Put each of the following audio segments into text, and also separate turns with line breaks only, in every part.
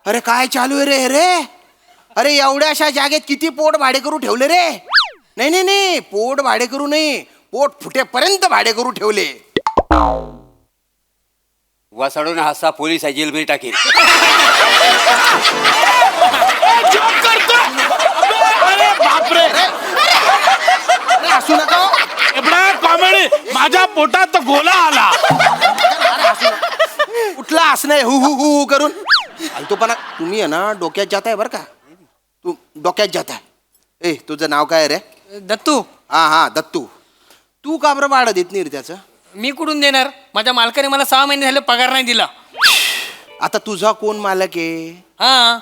अरे काय चालू आहे रे रे? अरे एवढ्याशा जागेत किती पोट भाडे करू ठेवले रे? नाही नाही नाही, पोट भाडे करू नाही, पोट फुटेपर्यंत भाडे करू ठेवले.
वसाडून हसा पोलीस आहे, जेलमध्ये टाकेल.
बापरे,
असू नका.
एवढा कॉमेडी, माझ्या पोटात गोला आला.
कुठला असणं हु हु हु हु करून फालतूपणा. तुम्ही आहे ना डोक्यात जात आहे बरं का, तू डोक्यात जात आहे. ए तुझं नाव काय रे?
दत्तू.
हा हा दत्तू. तू का बरं भाडं देत नाही रे त्याचं?
मी कुठून देणार? माझ्या मालकाने मला 6 महिने झाले पगार नाही दिला.
आता तुझा कोण मालक आहे?
हा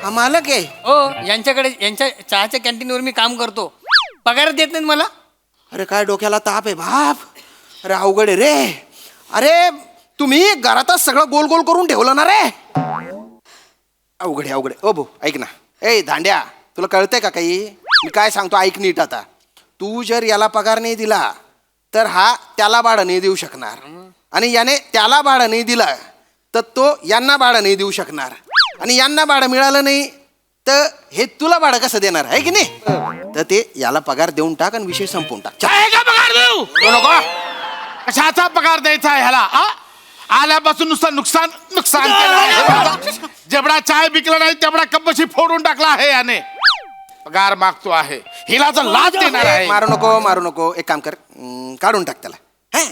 हा मालक आहे.
हो, यांच्याकडे यांच्या चहाच्या कॅन्टीनवर मी काम करतो. पगार देत नाहीत मला.
अरे काय डोक्याला ताप आहे बाप. अरे अवघड आहे रे. अरे तुम्ही घरातच सगळं गोल गोल करून ठेवलं ना रे. अवघड आहे अवघड आहे. ओ भाऊ ऐक ना. ए धांड्या, तुला कळतंय का काही? मी काय सांगतो ऐक नीट. आता तू जर याला पगार नाही दिला तर हा त्याला भाडं नाही देऊ शकणार, आणि याने त्याला भाडं नाही दिला तर तो यांना भाडं नाही देऊ शकणार, आणि यांना भाडं मिळालं नाही तर हे तुला भाडं कसं देणार आहे की नाही? तर ते याला पगार देऊन टाक आणि विषय संपवून टाक. चल.
काय का पगार देऊ?
नको.
कशाचा पगार द्यायचा आहे ह्याला? आल्यापासून नुसतं नुकसान नुकसान केलं आहे. जेवढा चाय विकला नाही तेवढा कपशी फोडून टाकला आहे याने. पगार मागतो आहे, हिला तर लाच देणार आहे.
मारू नको मारू नको. एक काम कर, काढून टाक त्याला.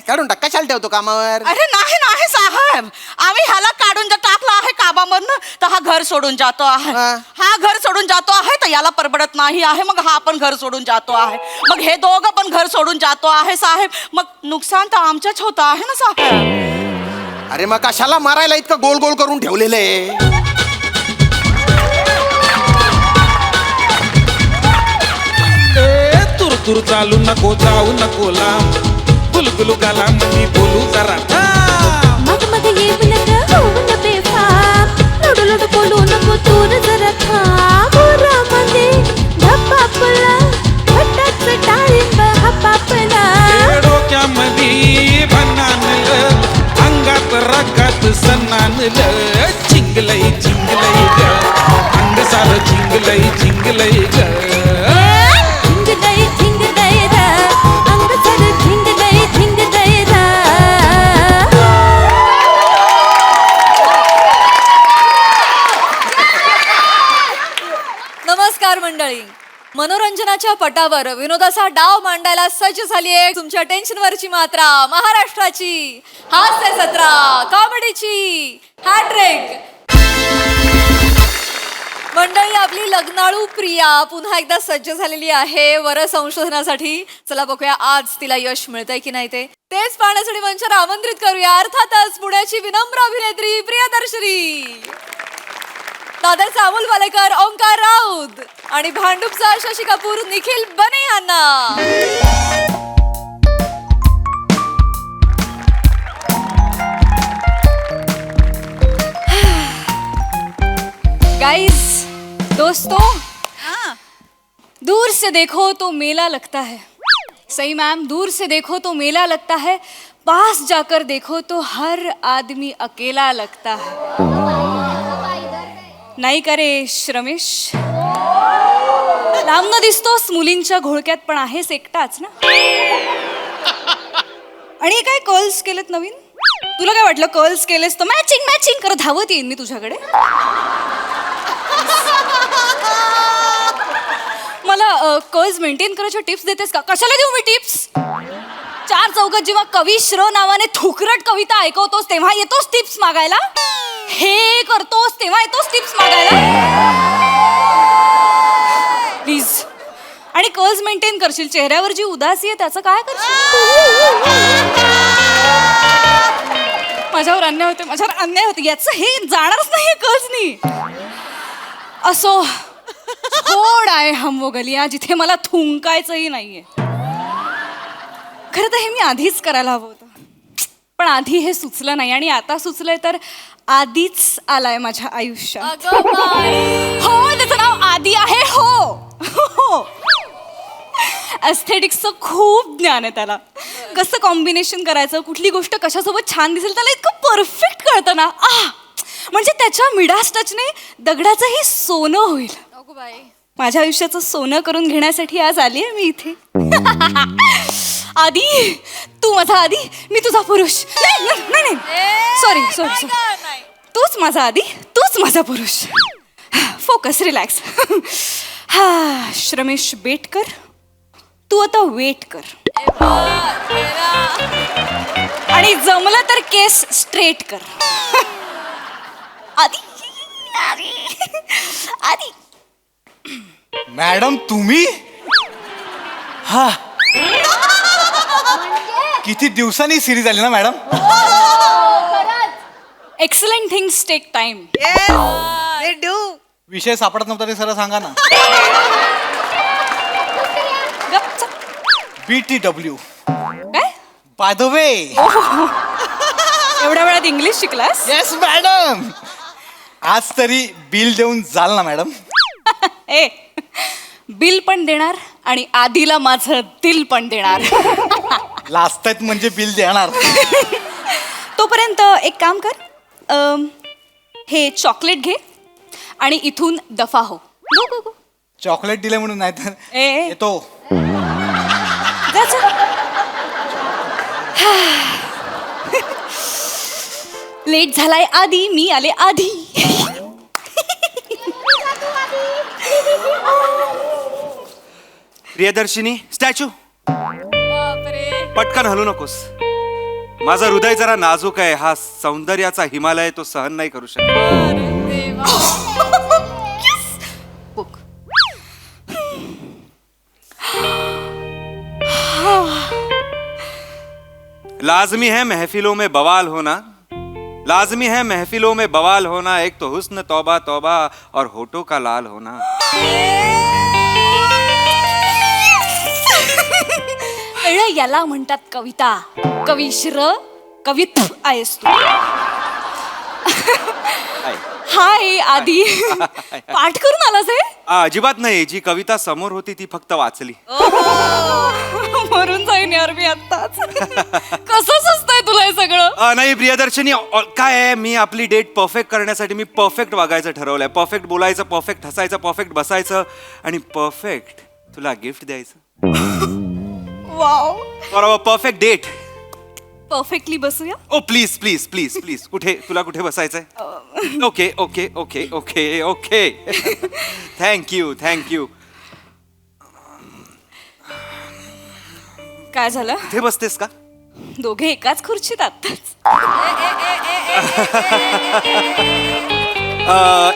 काढून टाक. कशाला ठेवतो कामावर?
अरे नाही नाही साहेब, आम्ही ह्याला काढून जर टाकला आहे कामामधनं तर हा घर सोडून जातो आहे. हा घर सोडून जातो आहे तर याला परवडत नाही आहे, मग हा पण घर सोडून जातो आहे, मग हे दोघं पण घर सोडून जातो आहे साहेब. मग नुकसान तर आमच्याच होत आहे ना साहेब.
अरे मग कशाला मारायला इतकं गोल गोल करून ठेवलेलं आहे?
तुर तुर चालू नको, जाऊ नको लांब, गुलगुलू गाला मध्ये बोलू जरा.
मग मग येऊ नका, होऊ न बेफाम, लुडू लुडू बोलू नको, तूर जरा थांब. ओरामध्ये धपापला, खटाच डाळिंब हपापला.
डोक्यामध्ये भन्नानलं, अंगात रगात सन्नानलं. चिंगलई चिंगलई ग, अंग सारं चिंगलई चिंगलई ग.
झिंगलई झिंगलई रा, अंग सारं झिंगलई झिंगलई रा.
नमस्कार मंडळी. मनोरंजनाच्या पटावर विनोदाचा डाव मांडायला सज्ज झाली आहे तुमच्या टेन्शनवरची मात्रा, महाराष्ट्राची हास्य सत्रा, कॉमेडीची हॅट्रिक. मंडळी, आपली लग्नाळू प्रिया पुन्हा एकदा सज्ज झालेली आहे वर संशोधनासाठी. चला बघूया आज तिला यश मिळतंय की नाही तेच पाहण्यासाठी मंचावर आमंत्रित करूया अर्थातच पुण्याची विनम्र अभिनेत्री प्रियदर्शनी, दादरचा अमोल वालेकर, ओंकार राऊत आणि भांडूपचा शशी कपूर, निखिल बने यांना. गाइस, दोस्तों, दूर से देखो तो मेला लगता है. सही मैम, दूर से देखो तो मेला लगता है, पास जाकर देखो तो हर आदमी अकेला लगता है. नाही का रे रमेश? लांब न दिसतोस, मुलींच्या घोळक्यात पण आहेस एकटाच ना. आणि काय कर्ल्स केलेत नवीन? तुला काय वाटलं कर्ल्स केलेस तर मॅचिंग मॅचिंग करत धावत येईन मी तुझ्याकडे? मला कर्ल्स मेंटेन करायच्या टिप्स देतेस का? कशाला देऊ मी टिप्स? 4 चौकात जेव्हा कवी श्र नावाने थुकरट कविता ऐकवतोस तेव्हा येतोस टिप्स मागायला? हे करतोस तेव्हा येतोस टिप्स मागायला? प्लीज. आणि कर्ल्स मेंटेन करशील, चेहऱ्यावर जी उदासी आहे त्याचं काय करशील? माझ्यावर अन्याय होते, माझ्यावर अन्याय होते, याचं हे जाणारच नाही कर्ल्सनी. असो, थोड आहे हम वो गलियां जिथे मला थुंकायचंही नाहीये. खरं तर हे मी आधीच करायला हवं होतं, पण आधी हे सुचलं नाही, आणि आता सुचलंय तर आधीच आलाय माझ्या आयुष्यात. हो, त्याचं नाव आधी आहे. हो, एस्थेटिक्सचं खूप ज्ञान आहे त्याला. कसं कॉम्बिनेशन करायचं, कुठली गोष्ट कशासोबत छान दिसेल त्याला इतकं परफेक्ट कळतं ना. म्हणजे त्याच्या मिडास टचने दगडाचंही सोनं होईल. माझ्या आयुष्याचं सोनं करून घेण्यासाठी आज आली आहे मी इथे. आधी तू माझा आधी, मी तुझा पुरुष. नाही सॉरी सॉरी सॉरी, तूच माझा आधी, तूच माझा पुरुष. Focus, relax. हा श्रमेश बेट कर, तू आता वेट कर. आणि जमलं तर केस स्ट्रेट कर. आधी आधी.
मॅडम तुम्ही? हा किती दिवसांनी सिरीज आली ना madam.
Excellent things take time.
विषय सापडत नव्हता ते सरळ सांगा ना. BTW
काय
बाय द वे.
एवढ्या वेळात इंग्लिश शिकलास?
Yes madam. आज तरी बिल देऊन जाल ना मॅडम.
ए बिल पण देणार आणि आधीला माझं दिल पण देणार.
लाजतायत म्हणजे बिल देणार.
तोपर्यंत एक काम कर, हे चॉकलेट घे आणि इथून दफा हो. गो गो गो.
चॉकलेट दिले म्हणून नाही तर
ए
येतो.
जा, जा. लेट झालाय आधी, मी आले आधी.
प्रियदर्शिनी स्टॅच्यू, पटकन हलू नकोस. माझं हृदय जरा नाजूक आहे. हा सौंदर्याचा हिमालय तो सहन नाही करू शकत. लाजमी है महफिलों में बवाल होना, लाजमी है महफिलों में बवाल होना. एक तो हुस्न तौबा तौबा और होठों का लाल होना.
याला म्हणतात कविता. कविश्र कवित आहेस तू. हाय आधी. पाठ करून आलास हे?
अजिबात नाही. जी कविता समोर होती ती फक्त वाचली.
मरून जाईन यार मी आत्ताच. कसं सुचतंय तुला हे सगळं?
नाही प्रियदर्शनी, काय आहे, मी आपली डेट परफेक्ट करण्यासाठी मी परफेक्ट वागायचं ठरवलंय. परफेक्ट बोलायचं, परफेक्ट हसायचं, परफेक्ट बसायचं आणि परफेक्ट तुला गिफ्ट द्यायचं.
वाव.
बरोबर, परफेक्ट डेट.
परफेक्टली बसूया.
Oh please please please please. कुठे तुला कुठे बसायचंय? Okay okay okay okay okay. Thank you thank you.
काय झालं?
इथे बसतेस का?
दोघे एकाच खुर्चीत आत्ताच.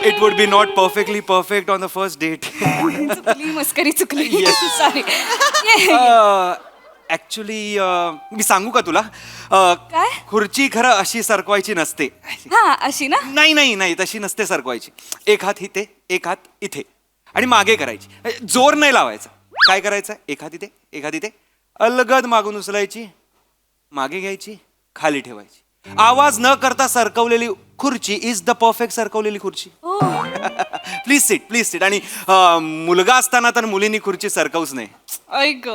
It would be not perfectly perfect on the first date.
चुकली, मस्करी चुकली. सॉरी.
ऍक्च्युली मी सांगू का तुला?
काय?
खुर्ची खरं अशी सरकवायची नसते.
हा अशी ना?
नाही नाही नाही, तशी नसते सरकवायची. एक हात इथे, एक हात इथे आणि मागे करायची. जोर नाही लावायचा. काय करायचं? एक हात इथे, एक हात इथे, अलगद मागून उचलायची, मागे घ्यायची, खाली ठेवायची. आवाज न करता सरकवलेली खुर्ची इज द परफेक्ट सरकवलेली खुर्ची. Please sit, please sit. आणि मुलगा असताना तर मुलींनी खुर्ची सरकवूच नाही.
ऐक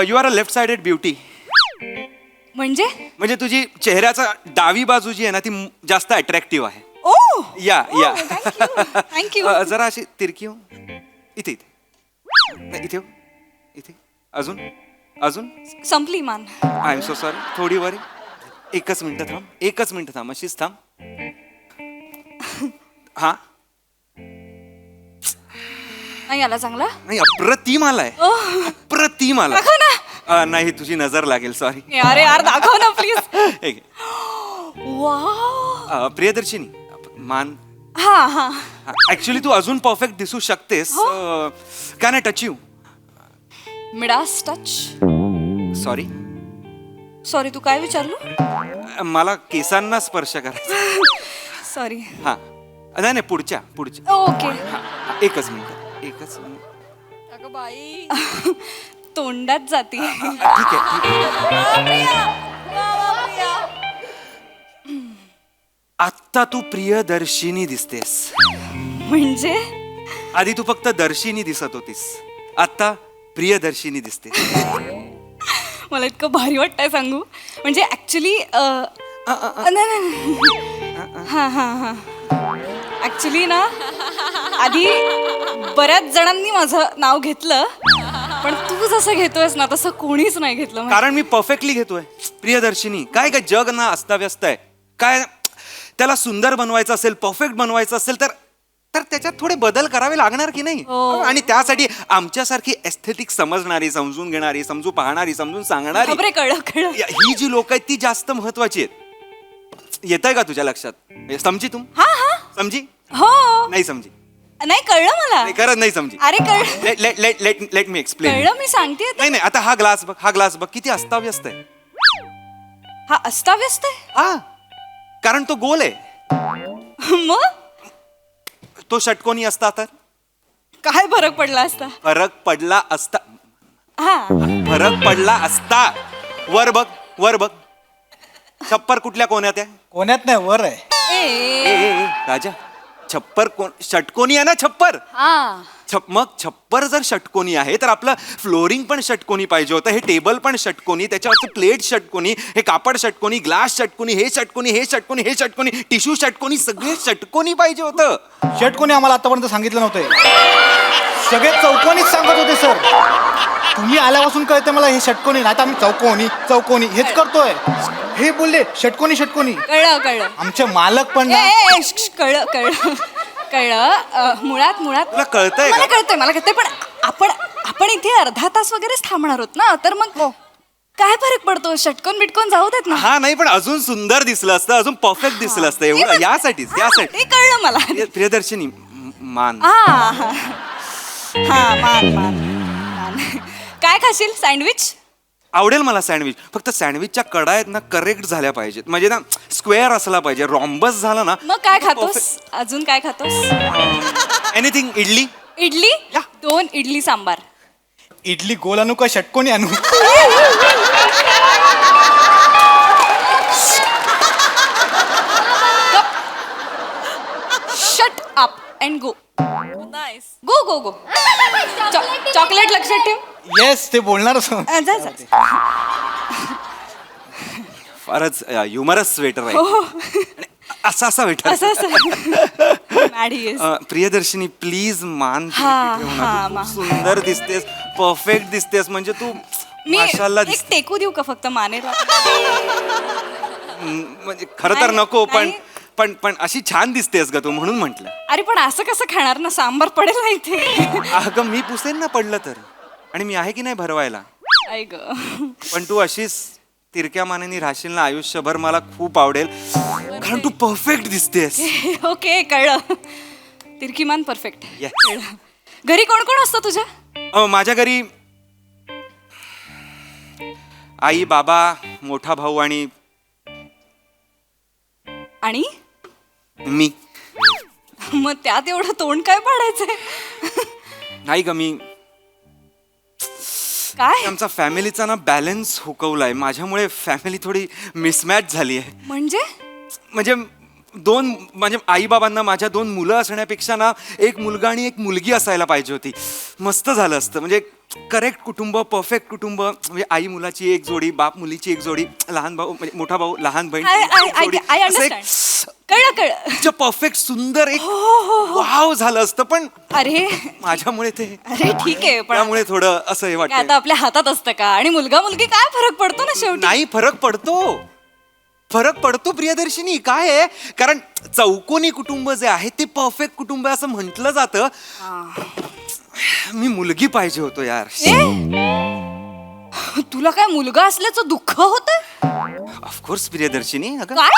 you are a left sided beauty. म्हणजे तुझी चेहऱ्याचा डावी बाजू जी आहे ना ती जास्त अट्रॅक्टिव्ह आहे.
ओ
या या.
थँक्यू.
जरा अशी तिरकी हो. इथे इथे नाही, इथे हो. इथे अजून अजून.
संपली मान.
I am so sorry. थोडी वर. एकच मिनिट थांब, एकच मिनिट थांब, अशीच थांब. हा
नाही आला चांगला?
नाही, अप्रतिम आलाय. अप्रतिम आलाय.
दाखव ना.
नाही, तुझी नजर लागेल. सॉरी.
अरे यार दाखव ना प्लीज. वा.
प्रियदर्शिनी, मान.
हा हा.
ऍक्च्युली तू अजून परफेक्ट दिसू शकतेस. Can I touch you?
Midas touch.
Sorry.
Sorry, तू काय विचारलं?
मला केसांना स्पर्श करायचा.
सॉरी.
हा नाही नाही, पुढच्या पुढच्या.
ओके.
एकच मिनिट, एकच मिनिट.
अगं बाई. तोंडात जाती.
ठीक आहे. आत्ता तू प्रियदर्शिनी दिसतेस.
म्हणजे
आधी तू फक्त दर्शिनी दिसत होतीस, आता प्रियदर्शिनी दिसते.
मला इतकं भारी वाटतंय सांगू. म्हणजे ऍक्च्युली हा ऍक्च्युली ना आधी बऱ्याच जणांनी माझं नाव घेतलं, पण तू जसं घेतोयस ना तसं कोणीच नाही घेतलं.
कारण मी परफेक्टली घेतोय प्रियदर्शिनी. काय काय जग ना अस्ताव्यस्त आहे. काय त्याला सुंदर बनवायचं असेल, परफेक्ट बनवायचं असेल तर तर त्याच्यात थोडे बदल करावे लागणार की नाही. आणि त्यासाठी आमच्यासारखी एस्थेटिक समजणारी, समजून घेणारी, समजून पाहणारी, समजून सांगणारी
खबरे कळलं.
ही जी लोक आहेत ती जास्त महत्वाची आहेत. येत आहे का तुझ्या लक्षात? समजी तू?
हा हा
समजी?
हो.
नाही समजी?
नाही कळलं मला.
नाही, खरंच नाही समजी.
अरे कळलं.
Let me explain.
कळलं मी सांगते.
नाही नाही, आता हा ग्लास बघ, हा ग्लास बघ किती अस्ताव्यस्त आहे.
हा अस्ताव्यस्त आहे.
हा, कारण तो गोल आहे.
मग
तो षटकोनी असता तर
काय फरक पडला असता?
फरक पडला असता.
हा
फरक पडला असता. वर बघ, वर बघ. छप्पर कुठल्या कोण्यात आहे?
कोण्यात नाही, वर आहे.
राजा, छप्पर कोण? षटकोनी आहे ना छप्पर.
हा
मग छप्पर जर षटकोनी आहे तर आपलं फ्लोरिंग पण षटकोनी पाहिजे होतं. हे टेबल पण षटकोनी, त्याच्यावरचे प्लेट षटकोनी, हे कापड षटकोनी, ग्लास षटकोनी, हे षटकोनी, हे षटकोनी, हे षटकोनी, टिश्यू षटकोनी, सगळे षटकोनी पाहिजे होतं.
षटकोनी आम्हाला आतापर्यंत सांगितलं नव्हतं. सगळे चौकोनीच सांगत होते सर. तुम्ही आल्यापासून कळते मला हे षटकोनी. आता आम्ही चौकोनी चौकोनी हेच करतोय. हे बोलले षटकोनी षटकोनी.
कळलं.
आमचे मालक पण ना.
कळलं मुळात
तुला कळतंय
मला
का?
कळतंय पण आपण इथे अर्धा तास वगैरेच थांबणार आहोत ना, तर मग काय फरक पडतो? षटकोन बिटकोन जाऊ देत ना.
हा नाही, पण अजून सुंदर दिसलं असतं, अजून परफेक्ट दिसलं असतं. एवढं यासाठीच.
ते कळलं मला.
प्रियदर्शिनी मान.
मान. काय खाशील? सँडविच?
आवडेल मला सँडविच. फक्त सँडविचच्या कडा आहेत ना करेक्ट झाल्या पाहिजेत. म्हणजे ना स्क्वेअर असला पाहिजे. रॉम्बस झाला ना.
मग काय खातोस अजून? काय खातोस?
एनिथिंग. इडली.
इडली? 2 इडली सांबार.
इडली गोल आणू का षटकोनी आणू?
Shut up and go. Go. Chocolate लक्षात ठेव.
येस, ते बोलणारच.
जा.
फारच ह्युमरस स्वेटर आहे. आणि असा स्वेटर. प्रियदर्शिनी प्लीज मान ठेव ना. तू खूप सुंदर दिसतेस, परफेक्ट दिसतेस. म्हणजे तू
मी
माशाल्लाह
एक
दिसते.
टेकू देऊ का फक्त मानेला?
म्हणजे खरं तर नको, पण अशी छान दिसतेस ग तू, म्हणून म्हंटल.
अरे पण असं कसं खाणार ना? सांबार पडेल ना इथे.
अगं मी पुसेन ना पडलं तर. आणि मी आहे की नाही भरवायला.
ऐक
पण तू अशीच तिरक्या मानेनी राहशील ना आयुष्यभर, मला खूप आवडेल. कारण तू परफेक्ट दिसतेस.
ओके, कळलं. तिरकीमान परफेक्ट.
Yes.
घरी कोण कोण असतं तुझ्या?
माझ्या घरी आई, बाबा, मोठा भाऊ आणि मी.
मग त्यात एवढं तोंड काय पाडायचंय?
नाही ग, मी
काय
आमचा फॅमिलीचा ना बॅलन्स हुकवलाय. माझ्यामुळे फॅमिली थोडी मिसमॅच झाली आहे. म्हणजे म्हणजे आई बाबांना माझ्या 2 मुलं असण्यापेक्षा ना एक मुलगा आणि एक मुलगी असायला पाहिजे होती. मस्त झालं असतं. म्हणजे करेक्ट कुटुंब, परफेक्ट कुटुंब. म्हणजे आई मुलाची एक जोडी, बाप मुलीची एक जोडी, लहान भाऊ म्हणजे मोठा भाऊ, लहान बहीण.
कळलं.
परफेक्ट सुंदर एक वाव झालं असतं. पण
अरे
माझ्यामुळे ते.
अरे ठीक आहे, पण
त्यामुळे थोडं असं हे वाटतं.
आता आपल्या हातात असतं का? आणि मुलगा मुलगी काय फरक पडतो ना शेवटी.
नाही, फरक पडतो प्रियदर्शिनी. काय आहे, कारण चौकोनी कुटुंब जे आहे ते परफेक्ट कुटुंब असं म्हटलं जातं. मी मुलगी पाहिजे होतो यार.
तुला काय मुलगा असल्याचं दुःख होतं?
ऑफकोर्स प्रियदर्शिनी.
काय?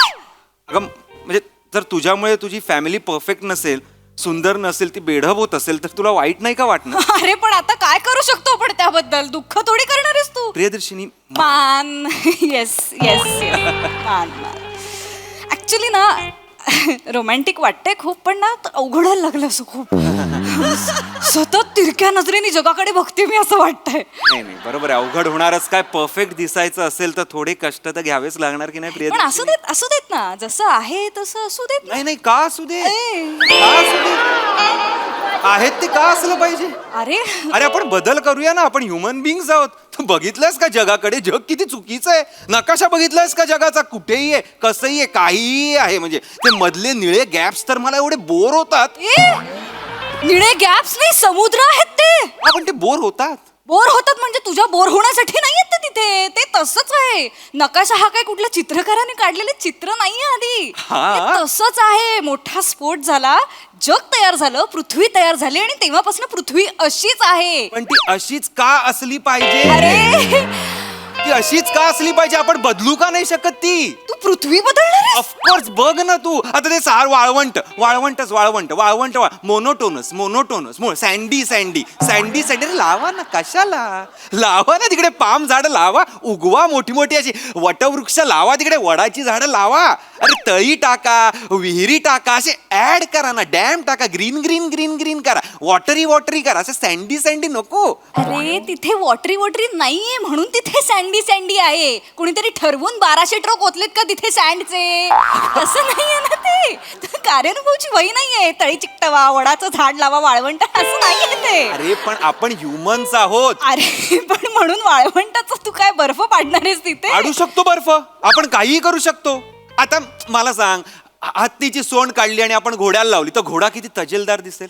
अगं म्हणजे जर तुझ्यामुळे तुझी फॅमिली परफेक्ट नसेल, सुंदर नसेल, ती बेढब होत असेल तर तुला वाईट नाही का वाटणार?
अरे पण आता काय करू शकतो आपण त्याबद्दल? दुःख थोडी करणार आहेस तू.
प्रियदर्शिनी
मान. येस मान. ऍक्च्युली ना रोमॅन्टिक वाटतंय खूप, पण ना अवघडायला लागलं असं खूप. सतत तिरक्या नजरेने जगाकडे बघते मी असं वाटतंय.
नाही बरोबर आहे. अवघड होणारच काय. परफेक्ट दिसायचं असेल तर थोडे कष्ट तर घ्यावेच लागणार की नाही
पण
प्रियदर्शिनी?
असू देत ना, जसं आहे तसं असू देत.
नाही का असू दे. का असू दे? आहेत ते का असलं पाहिजे?
अरे
अरे आपण बदल करूया ना, आपण ह्युमन बिंग्स आहोत. तू बघितलंयस का जगाकडे? जग किती चुकीचं आहे. नकाशा बघितलायस का जगाचा? कुठेही आहे, कसंही आहे, काहीही आहे. म्हणजे ते मधले निळे गॅप्स तर मला एवढे बोर होतात.
निळे गॅप्स नाही, समुद्र आहेत ते.
पण ते बोर होतात.
बोर होतात म्हणजे तुझ्या बोर होण्यासाठी नाही येत तिथे. ते तसंच आहे. नकाशा हा काय कुठल्या चित्रकाराने काढलेले चित्र नाहीये आधी.
हा.
ते तसंच आहे. मोठा स्फोट झाला, जग तयार झालं, पृथ्वी तयार झाली आणि तेव्हापासून पृथ्वी अशीच आहे.
पण ती अशीच का असली पाहिजे?
अरे
ती अशीच का असली पाहिजे? आपण बदलू का नाही शकत ती?
तू पृथ्वी बदलणार आहेस?
ऑफकोर्स. बघ ना तू आता ते सार वाळवंट मोनोटोनस सँडी अरे लावा ना, कशाला लावा ना तिकडे? पाम झाड लावा, उगवा मोठी मोठी अशी वटवृक्ष लावा, तिकडे वडाची झाडं लावा. अरे तळी टाका, विहिरी टाका, असे ऍड करा ना, डॅम टाका, ग्रीन करा, वॉटरी करा. असं सँडी नको.
अरे तिथे वॉटरी नाहीये म्हणून तिथे सँडी आहे. कुणीतरी ठरवून 1200 ट्रक ओतलेत का तिथे सँडचे? असं नाहीये ना ते. कार्यानुभवची वही नाहीये. तळी चिकटवा, वडाचं झाड लावा, वाळवंट असं नाहीये ते.
अरे पण आपण ह्युमन्स आहोत.
अरे पण म्हणून वाळवंटाचं तू काय बर्फ पाडणार आहेस तिथे?
काढू शकतो बर्फ, आपण काहीही करू शकतो. आता मला सांग, हत्तीची सोंड काढली आणि आपण घोड्याला लावली तर घोडा किती तजेलदार दिसेल?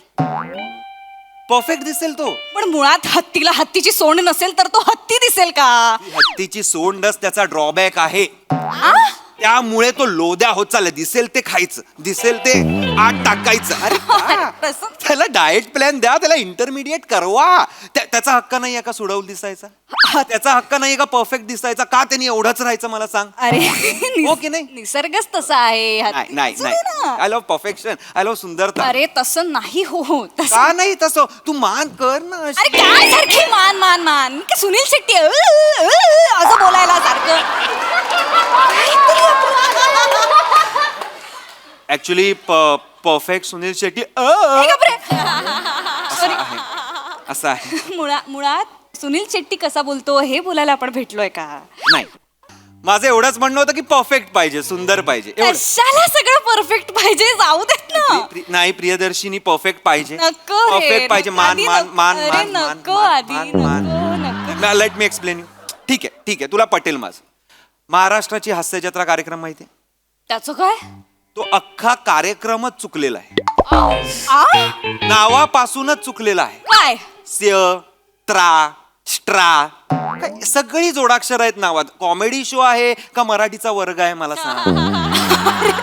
परफेक्ट दिसेल तो.
पण मुळात हत्तीला हत्तीची सोंड नसेल तर तो हत्ती दिसेल का?
हत्तीची सोंडच त्याचा ड्रॉबॅक आहे. त्यामुळे तो लोद्या होत चालला. दिसेल ते खायचं, दिसेल ते आत टाकायचं. अरे
तसं
त्याला डाएट प्लॅन द्या, त्याला इंटरमिडिएट करवा. त्याचा हक्क नाही का सुडवून दिसायचा? त्याचा हक्क नाही का परफेक्ट दिसायचा? का त्यांनी एवढंच राहायचं मला सांग?
अरे
हो की नाही?
निसर्गच तसा आहे.
नाही I love perfection, I love सुंदरता.
अरे तसं नाही हो. तसं
का नाही तसं? तू मान कर ना.
अरे काय सारखी मान का सुनील शेट्टी असं बोलायला सारखं?
ऍक्च्युली परफेक्ट सुनील शेट्टी असं आहे.
मुळात सुनील शेट्टी कसा बोलतो हे बोलायला आपण भेटलोय का?
नाही, माझं एवढंच म्हणणं होतं की परफेक्ट पाहिजे, सुंदर पाहिजे.
कशाला सगळं परफेक्ट पाहिजे? जाऊ देत ना.
नाही प्रियदर्शिनी, परफेक्ट पाहिजे.
नको रे.
परफेक्ट पाहिजे. मान
आधी
मान मान
नको. अरे
मान
नको आधी, नको.
Let me explain you. ठीक आहे तुला पटेल माझं. महाराष्ट्राची हास्यजत्रा कार्यक्रम माहितीये?
त्याचं काय?
तो अख्खा कार्यक्रमच चुकलेला आहे. नावापासूनच चुकलेला आहे.
काय?
स्य, त्रा, स्ट्रा, सगळी जोडाक्षर आहेत नावात. कॉमेडी शो आहे का मराठीचा वर्ग आहे मला सांग?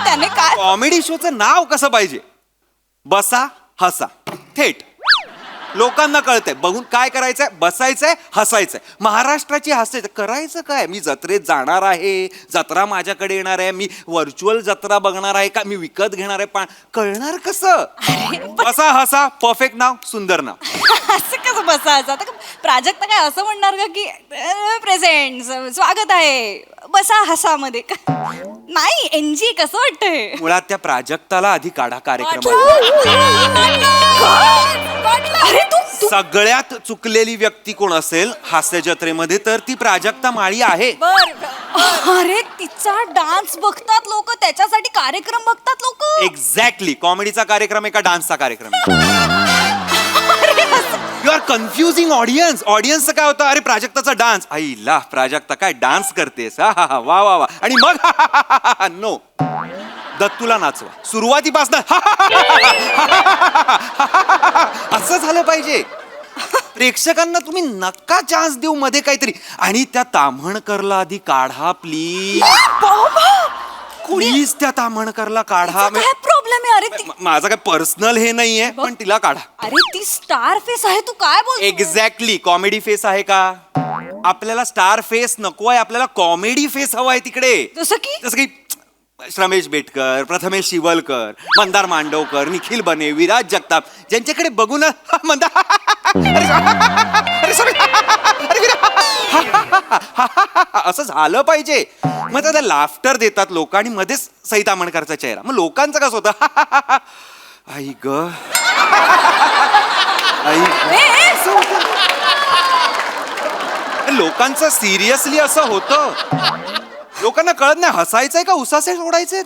त्याने काय?
कॉमेडी शोचं नाव कसं पाहिजे? बसा हसा, थेट. लोकांना कळतंय बघून काय करायचंय? बसायचंय, हसायचंय. महाराष्ट्राची हास्य करायचं काय? मी जत्रेत जाणार आहे, जत्रा माझ्याकडे येणार आहे, मी व्हर्च्युअल जत्रा बघणार आहे का मी विकत घेणार आहे? पण कळणार कसं? बसा हसा, परफेक्ट नाव, सुंदर नाव.
असं कसं बसायचं? आता प्राजक्ता काय असं म्हणणार का की प्रेझेंट, स्वागत आहे, बसा हसा मध्ये? नाही, एनजी कसं वाटतंय?
मुळात त्या प्राजक्ताला आधी काढा कार्यक्रम.
अरे तू
सगळ्यात चुकलेली व्यक्ती कोण असेल हास्य जत्रेमध्ये तर ती प्राजक्ता माळी आहे.
अरे तिचा डान्स बघतात लोक, त्याच्यासाठी कार्यक्रम बघतात लोक.
एक्झॅक्टली. कॉमेडीचा कार्यक्रम आहे का डान्सचा कार्यक्रम आहे? You are confusing audience. ऑडियन्सचं काय होतं? अरे प्राजक्ताचा डान्स, आईला प्राजक्ता काय डान्स करतेस, हा हा वा वा वा. आणि मग नो, दत्तूला नाचवा सुरुवातीपासून असं झालं पाहिजे. प्रेक्षकांना तुम्ही नका चान्स देऊ मध्ये काहीतरी. आणि त्या ताम्हणकरला आधी काढा प्लीज. प्लीज त्या ताम्हणकरला काढा.
काय प्रॉब्लेम आहे? अरे
माझं काय पर्सनल हे नाहीये, पण तिला काढा.
अरे ती स्टार फेस आहे, तू काय बोल?
एक्झॅक्टली. कॉमेडी फेस आहे का? आपल्याला स्टार फेस नको आहे, आपल्याला कॉमेडी फेस हवा आहे तिकडे.
जसं की
रमेश बेटकर, प्रथमेश शिवलकर, मंदार मांडवकर, निखिल बने, विराज जगताप, ज्यांच्याकडे बघून असं झालं पाहिजे. मग त्याला लाफ्टर देतात लोक आणि मध्येच सई ताम्हणकरचा चेहरा. मग लोकांचं कसं होतं? आई ग लोकांचं सिरियसली असं होतं. लोकांना कळत नाही हसायचंय का उसासे सोडायचे.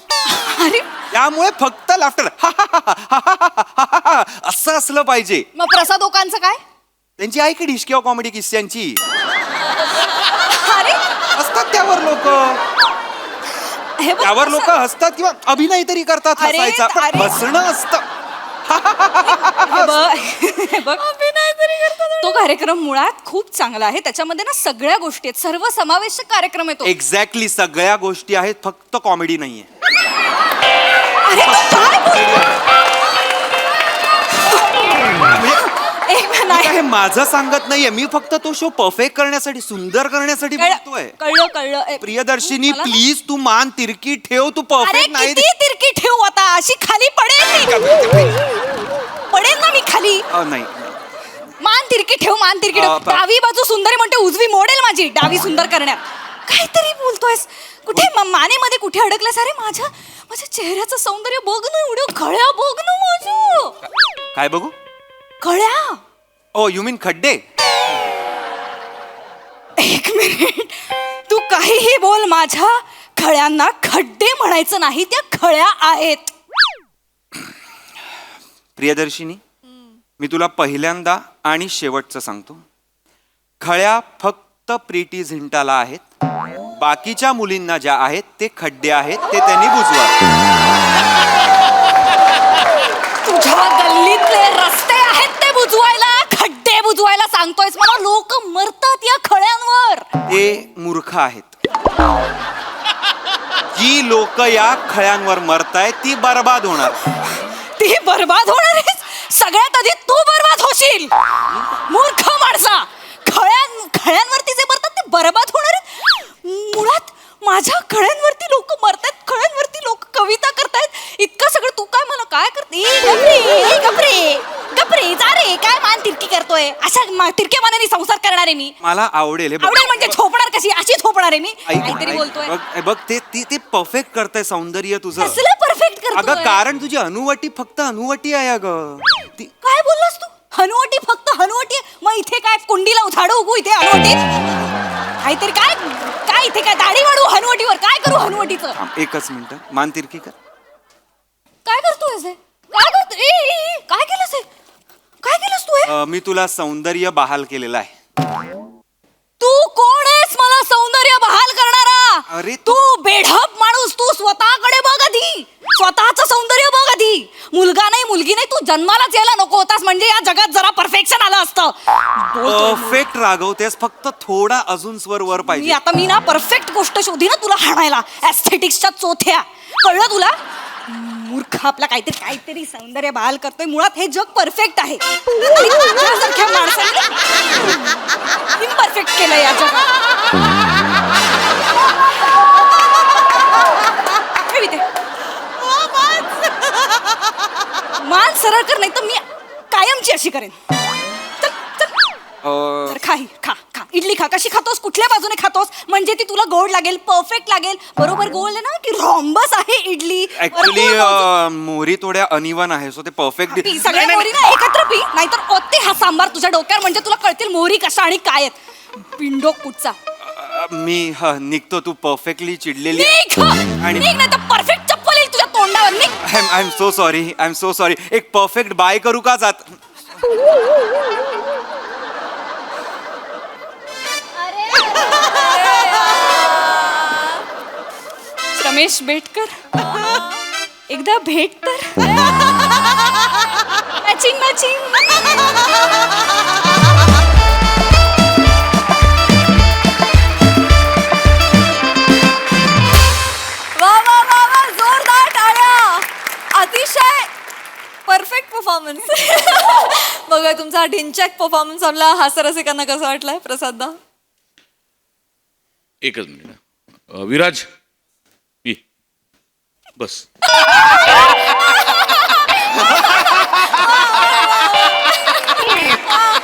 अरे
त्यामुळे फक्त लाफ्टर असं असलं पाहिजे.
मग प्रसादोकांचं काय?
त्यांची आहे की डिश किंवा कॉमेडी किस्स्यांची
अरे
असतात त्यावर लोक,
हे बघ
त्यावर लोक
कसं-
हसतात किंवा अभिनय तरी करतात.
अरे,
हसायचा पण
अरे.
हसणं असतं.
हे बघ तो कार्यक्रम मुळात खूप चांगला आहे. त्याच्यामध्ये ना सगळ्या गोष्टी आहेत, सर्व समावेशक कार्यक्रम आहे तो.
एक्झॅक्टली सगळ्या गोष्टी आहेत, फक्त कॉमेडी नाहीये.
अरे तू काय एक मिनिट, नाही.
हे माझं सांगत नाहीये, मी फक्त तो शो परफेक्ट करण्यासाठी, सुंदर करण्यासाठी बोलतोय.
कळलं कळलं
प्रियदर्शिनी
मला-
प्लीज तू मान तिरकी ठेव, तू
अरे
परफेक्ट नाही.
किती तिरकी ठेवू आता, अशी खाली पडेल मी. पडेल ना मी खाली.
नाही
मान तिरकी ठेव, मान तिरकी ठेव. डावी बाजू सुंदरी म्हणते, उजवी मोडेल माझी डावी सुंदर करण्यात. काहीतरी बोलतोयस, कुठे मानेमध्ये कुठे अडकलास? अरे माझ्या माझ्या चेहऱ्याचं सौंदर्य बघ ना, एवढं खळ्या बघ ना माझं.
काय बघू?
खळ्या.
ओ यू मीन खड्डे?
एक मिनिट, तू काहीही बोल, माझ्या खळ्यांना खड्डे म्हणायचं नाही, त्या खळ्या आहेत.
प्रियदर्शिनी मी तुला पहिल्यांदा आणि शेवटचं सांगतो, खळ्या फक्त प्रीती झिंटाला आहेत. बाकीच्या मुलींना ज्या आहेत ते खड्डे आहेत, ते त्यांनी बुजवा.
तुझ्या गल्लीतले रस्ते आहेत ते बुजवायला, खड्डे बुजवायला सांगतोयस मला? लोक मरतात या खळ्यांवर.
ते मूर्ख आहेत. जी लोक या खळ्यांवर मरतायत ती बर्बाद होणार.
ती बर्बाद होणार आहेस. सगळ्यात आधी तू बर्बाद होशील, मूर्ख माणसा. खळ्यांवरती जे मरतात ते बर्बाद होणार आहेत. मुळात माझ्या खळ्यांवरती लोक मरतात, खळ्यांवरती लोक कविता करतायत. इतकं सगळं तू काय मला काय करते? गपरे गपरे जा रे, काय मान तिरकी करतोय? अशा तिरक्या मानाने संसार करणार आहे मी.
मला आवडेल हे बघ.
आवडेल म्हणजे झोपणार कशी? अशी झोपणार आहे मी.
ऐक,
काहीतरी
ऐक,
बोलतोय.
बघ ते परफेक्ट करतंय सौंदर्य तुझं.
कसलं परफेक्ट
अगं
करतोय?
कारण तुझी अनुवटी फक्त अनुवटी आहे अगं. ती
काय बोललास तू? हनुवटी फक्त हनुवटी? मग इथे काय कुंडीला झाडू उगू इथे हनुवटीत? काहीतरी काय काय इथे काय दाढी वाढू हनुवटीवर? काय करू हनुवटीचं?
एकच मिनिट, मान तिरकी कर.
काय करतोय हे? काय करतोय? काय केलंस हे? काय केलंस तू हे?
मी तुला सौंदर्य बहाल केलेलं आहे.
तू कोण आहेस मला सौंदर्य बहाल करणारा?
अरे
तू बेढप माणूस. तू स्वतःकडे बघ आधी, स्वतःचं सौंदर्य बघ आधी. मुलगा नाही मुलगी नाही, तू जन्मालाच यायला नको होतास म्हणजे या जगात जरा परफेक्शन आलं असतं.
परफेक्ट रागवतेस, फक्त थोडा अजून स्वर वर पाहिजे.
मी ना परफेक्ट गोष्ट शोधी ना तुला हाणायला. ऍस्थेटिक्सच्या चोथ्या, कळलं तुला? मूर्ख आपला काहीतरी सौंदर्य बहाल करतोय. मुळात हे जग परफेक्ट आहे. तुझ्यासारख्या माणसाने इम्परफेक्ट केलं या जगात. ठेव इथे. मान सरळ कर, नाही तर मी कायमची अशी करेन. चल चल. तर खा ही, खा खा इडली खा. कशी खातोस? कुठल्या बाजूने खातोस म्हणजे ती तुला गोड लागेल, परफेक्ट लागेल? बरोबर गोल आहे ना, की रॉम्बस आहे इडली?
ऍक्च्युली मोहरी थोड्या अनिवन आहे, सो ते परफेक्ट.
पी सगळ्या मोहरी ना एकत्र पी, नाहीतर ओते हा सांबार तुझ्या डोक्यावर म्हणजे तुला कळतील मोहरी कशा आणि काय आहेत. पिंडो कुठचा.
मी निघतो, तू परफेक्टली चिडलेली
निघ नाही तर परफेक्ट चप्पल येईल तुझ्या तोंडावर. निघ.
I am so sorry. एक परफेक्ट बाय करू का जात?
रमेश बेटकर, एकदा भेट तर. Matching matching.
वा वा वा वा, जोरदार टाळ्या. अतिशय परफेक्ट परफॉर्मन्स. बघा तुमचा हा ढिंचॅक परफॉर्मन्स आपला हास्यरसिकांना कसा वाटलाय? प्रसाददा.
एकच मिनिट. विराज पी बस.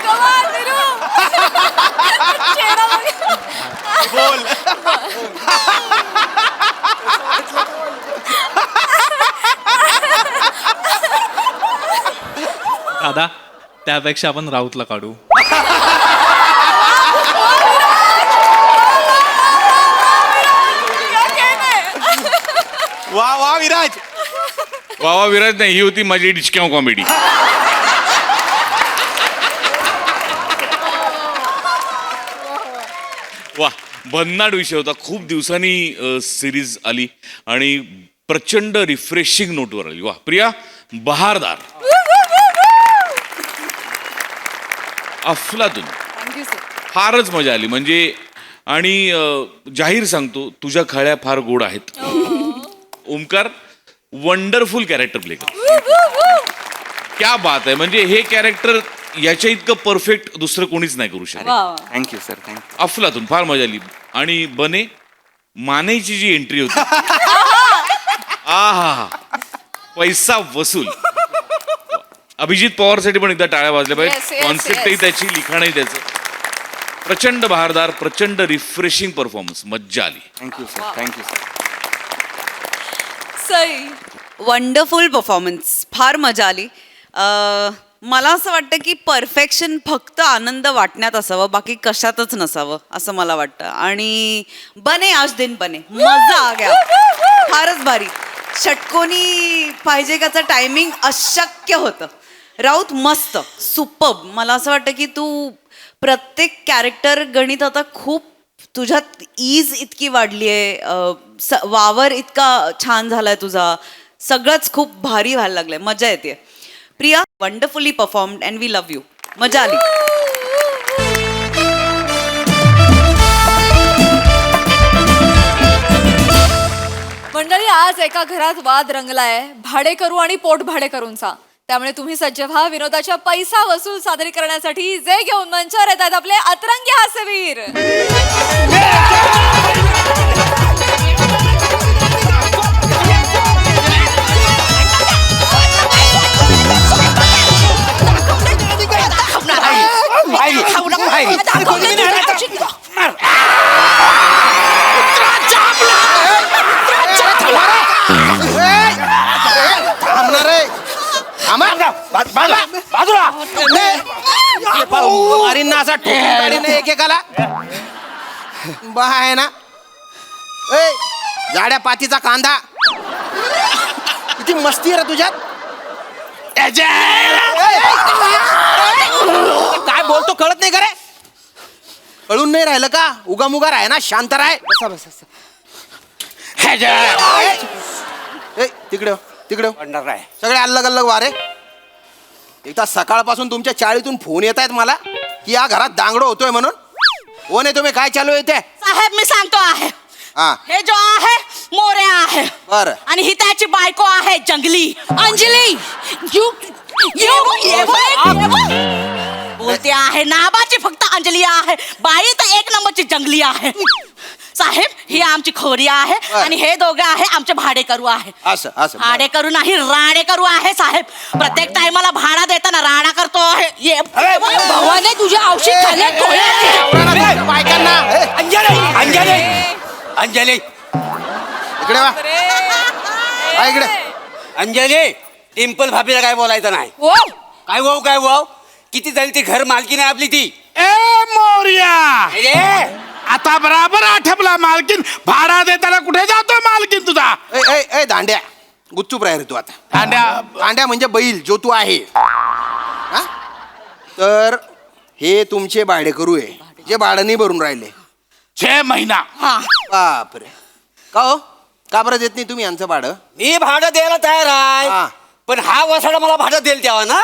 कमाल विरू. चेहरा बघ.
बोल.
दादा त्यापेक्षा आपण राऊतला काढू.
वा वा विराज.
वा विराज नाही, ही होती माझी डिचक्याव कॉमेडी. वा, भन्नाट विषय होता. खूप दिवसांनी सिरीज आली आणि प्रचंड रिफ्रेशिंग नोटवर आली. वा प्रिया, बहारदार, अफलातून,
थँक्यू सर.
फारच मजा आली. म्हणजे आणि जाहीर सांगतो, तुझ्या खळ्या फार गोड आहेत. ओमकार वंडरफुल कॅरेक्टर प्ले कर. क्या बात आहे. म्हणजे हे कॅरेक्टर याच्या इतकं परफेक्ट दुसरं कोणीच नाही करू शकत.
Thank you sir, thank you.
अफलातून, फार मजा आली. आणि बने मानेची जी एंट्री होती, आहा, पैसा वसूल. अभिजित पवारसाठी पण एकदा टाळ्या वाजल्या
Yes,
पाहिजे.
yes,
कॉन्सेप्टही
yes.
त्याची, लिखाणही त्याचं. प्रचंड बहारदार, प्रचंड रिफ्रेशिंग परफॉर्मन्स, मज्जा आली.
Thank you sir, thank you sir.
Sai.
Wonderful performance, फार मजा आली. मला असं वाटतं की परफेक्शन फक्त आनंद वाटण्यात असावं, बाकी कशातच नसावं असं मला वाटतं. आणि बने आज दिन बने, मजा आ गया, फारच भारी. षटकोनी पाहिजे त्याचं टायमिंग अशक्य होतं. राऊत मस्त, सुपर्ब. मला असं वाटतं की तू प्रत्येक कॅरेक्टर गणित आता खूप तुझ्यात ईज इतकी वाढली आहे, वावर इतका छान झालाय तुझा, सगळंच खूप भारी व्हायला लागलंय, मजा येते. Priya, wonderfully performed and we love you. मजा आली.
मंडळी, आज एका घरात वाद रंगलाय भाडेकरू आणि पोट भाडेकरूंचा. त्यामुळे तुम्ही सज्ज व्हा विनोदाच्या पैसा वसूल सादरीकरणासाठी, जे घेऊन मंचावर येत आहेत आपले अतरंगी हास्यवीर.
एकेकाला बा आहे ना. ए, जाड्या पातीचा कांदा, किती मस्ती रे तुझ्यात. काय बोलतो कळत नाही का रे. कळून नाही राहिलं का. उगामुगा राह ना, शांत राह. तिकडे तिकडे सगळे अलग अलग वारे. एकदा सकाळपासून तुमच्या चाळीतून फोन येत आहेत मला की या घरात दांगडो होतोय म्हणून. हो नाही तुम्ही काय चालू येते.
साहेब मी सांगतो आहे,
हा
हे जो आहे मोऱ्या आहे,
बर.
आणि ही त्याची बायको आहे जंगली अंजली. बोलते आहे नाबाची फक्त अंजली आहे, बाई तर एक नंबरची जंगली आहे. साहेब ही आमची खोरी आहे आणि हे दोघे आहे आमचे भाडेकरू आहे.
असं असं
भाडेकरू नाही राणेकरू आहे साहेब. प्रत्येक टायमाला भाडा देताना राणा करतो आहे. भवाने तुझ्या औषध
बायकांना.
अंजली, अंजली,
इकडे वा. हा, इकडे.
अंजली, टिम्पल भाभीला काय बोलायचं नाही. काय वाव, काय वाव. किती झाली ती घर मालकी नाही आपली ती.
ए मोर्या,
ए,
आता बराबर आठवला. मालकीन भाडा देताना कुठे जातोय मालकीन तुझा.
ए, ए, ए, दांड्या, गुच्चूप राह रे तू आता. दांड्या म्हणजे बैल जो तू आहे. हा? तर हे तुमचे भाडेकरू आहे जे भाडं नाही भरून राहिले.
6 महिना.
बापरे. का हो, का बरं देत नाही तुम्ही यांचं भाडं.
मी भाडं द्यायला तयार
हा.
आहे, पण हा वसाडा मला भाडं देईल तेव्हा ना.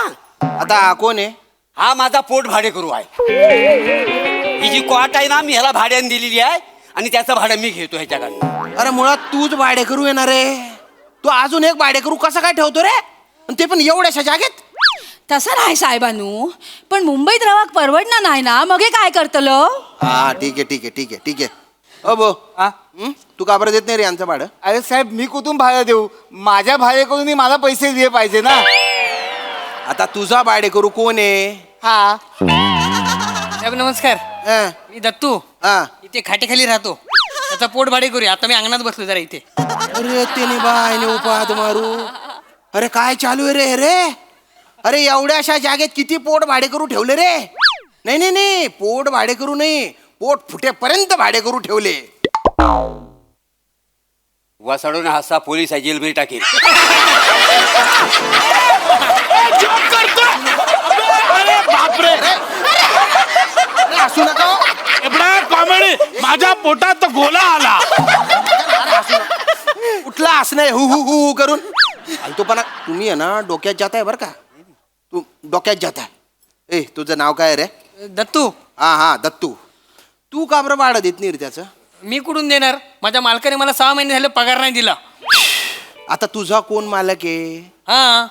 आता हा कोण आहे.
हा माझा पोट भाडेकरू आहे. ही जी कॉट आहे ना, मी ह्याला भाड्याने दिलेली आहे आणि त्याचं भाडं मी घेतो ह्याच्याकडनं.
अरे मुळात तूच भाडेकरू येणार रे. तू अजून एक भाडेकरू कसा काय ठेवतो रे, आणि ते पण एवढ्याशा जागेत.
तसं नाही साहेबांनू, पण मुंबईत रवाक परवडणार नाही ना, मग हे काय करतलं.
हा ठीक आहे ठीक आहे ठीक आहे ठीक आहे. अबो तू का बरं देत नाही रे यांचं भाडं.
अरे साहेब, मी कुठून भाडं देऊ. माझ्या भाडेकडून मला पैसे दिले पाहिजे ना.
आता तुझा भाडेकरू कोण आहे.
हा,
साहेब नमस्कार.
हं,
मी दत्तू,
हा.
इथे खाटेखाली राहतो. त्याचा पोट भाडे करूया. आता मी अंगणात बसलो जरा इथे.
अरे त्याने बायने उपाद मारू. अरे काय चालू आहे रे हे रे. अरे एवढ्या अशा जागेत किती पोट भाडेकरू ठेवले रे. नाही नाही नाही, पोट भाडेकरू नाही, पोट फुटेपर्यंत भाडेकरू ठेवले.
वसाडून हसा पोलीस आहे जेलमध्ये टाकेल.
जोक करतो. अरे बापरे.
अरे हसू नका हो.
एवढा कॉमेडी माझ्या पोटात तर गोला आला.
कुठला हसणं आहे हु हु हु हु करून फालतूपणा. तुम्ही आहे ना डोक्यात जाताय बरं का. तू डोक्यात जाताय. ए तुझं नाव काय रे?
दत्तू
हा हा दत्तू. तू का बरं भाडं देत नाही रे त्याचं?
मी कुठून देणार? माझ्या मालकाने मला 6 महिने झाले पगार नाही दिला.
आता तुझा कोण मालक आहे?
हा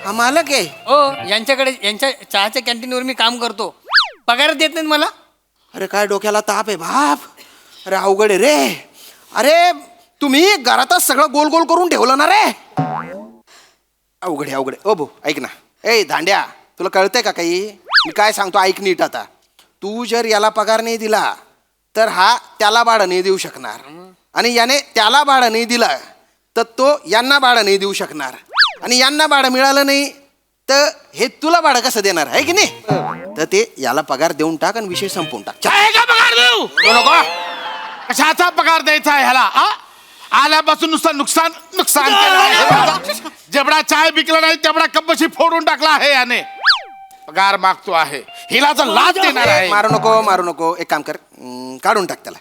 हा मालक आहे.
हो, यांच्या चहाच्या कॅन्टीनवर मी काम करतो. पगार देत नाहीत मला.
अरे काय डोक्याला ताप आहे बाप. अरे अवघड आहे रे. अरे तुम्ही घरातच सगळं गोल गोल करून ठेवलं ना रे. अवघड आहे अवघड आहे. ओ भाऊ ऐक ना. ए धांड्या तुला कळतंय का काही? मी काय सांगतो ऐक नीट आता. तू जर याला पगार नाही दिला तर हा त्याला भाडं नाही देऊ शकणार आणि याने त्याला भाडं नाही दिलं तर तो यांना भाडं नाही देऊ शकणार आणि यांना भाडं मिळालं नाही तर हे तुला भाडं कसं देणार आहे की नाही? तर ते याला पगार देऊन टाक आणि विषय संपवून टाक.
आहे का पगार देऊ? नको. कशाचा पगार द्यायचा आहे ह्याला? आल्यापासून नुसतं नुकसान नुकसान केलं आहे. जेवढा चाय विकला नाही तेवढा कपशी फोडून टाकला आहे याने. पगार मागतो आहे. हिला तर लाच देणार आहे.
मारू नको मारू नको. एक काम कर काढून टाक त्याला.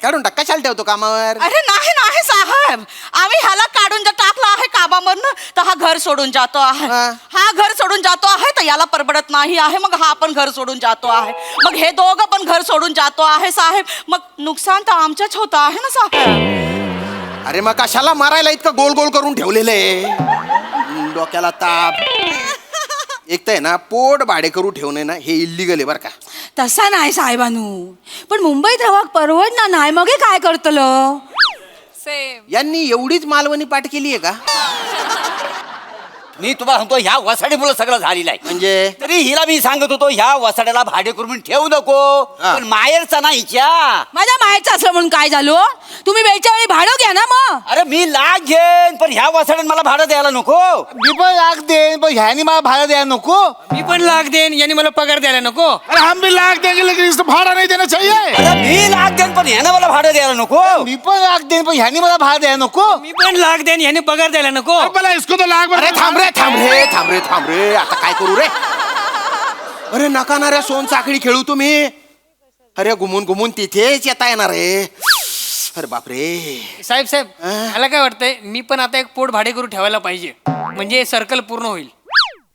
काढून टाक. कशाला ठेवतो कामावर?
अरे नाही नाही साहेब, आम्ही ह्याला काढून जर टाकला आहे कामामधनं तर हा घर सोडून जातो आहे.
हा.
हा घर सोडून जातो आहे तर याला परवडत नाही आहे. मग हा पण घर सोडून जातो आहे. मग हे दोघं पण घर सोडून जातो आहे साहेब. मग नुकसान तर आमच्याच होत आहे ना साहेब.
अरे मग कशाला मारायला इतकं गोल गोल करून ठेवलेलं आहे? डोक्याला ताप. एक तर आहे ना पोट भाडे करू ठेवणे ना हे इल्लीगल आहे बरं का.
तसा नाही साहेबानू, पण मुंबईत राहाक परवडणार नाही. मग हे काय करतलं?
सेम.
यांनी एवढीच मालवणी पाठ केली आहे का?
मी तुम्हाला सांगतो ह्या वसाडीमुळे सगळं झालेलं आहे.
म्हणजे
तरी हिला मी सांगत होतो ह्या वसाड्याला भाडे करून ठेवू नको.
हा.
पण माहेरचा नाही हिच्या.
माझ्या माहेरचं असलं म्हणून काय झालो? तुम्ही वेळच्या वेळी भाडं घ्या ना मग.
अरे मी लाख घेईन पण ह्या वसाड्यात मला भाडं द्यायला नको.
मी पण लाख देईन पण ह्यानी मला भाडं द्यायला नको.
मी पण लाख देईन, यांनी मला पगार द्यायला नको.
अरे हम भी लाख देंगे लेकिन इसको भाड़ा नहीं देना चाहिए.
अरे मी लाख देईन पण ह्यानं मला भाडं द्यायला नको.
मी पण लाख देईन पण ह्यानी मला भाडं द्यायला नको.
मी पण लाख देईन, यांनी पगार द्यायला नको.
अरे भला इसको तो लाख
अरे थांब रे थांब रे थांब रे थांब रे. आता काय करू रे? अरे नका ना रे सोन साखळी खेळू तुम्ही. अरे घुमून घुमून तिथेच येता येणार आहे. अरे बापरे.
साहेब मला काय वाटतंय, मी पण आता एक पोट भाडे करू ठेवायला पाहिजे, म्हणजे सर्कल पूर्ण होईल.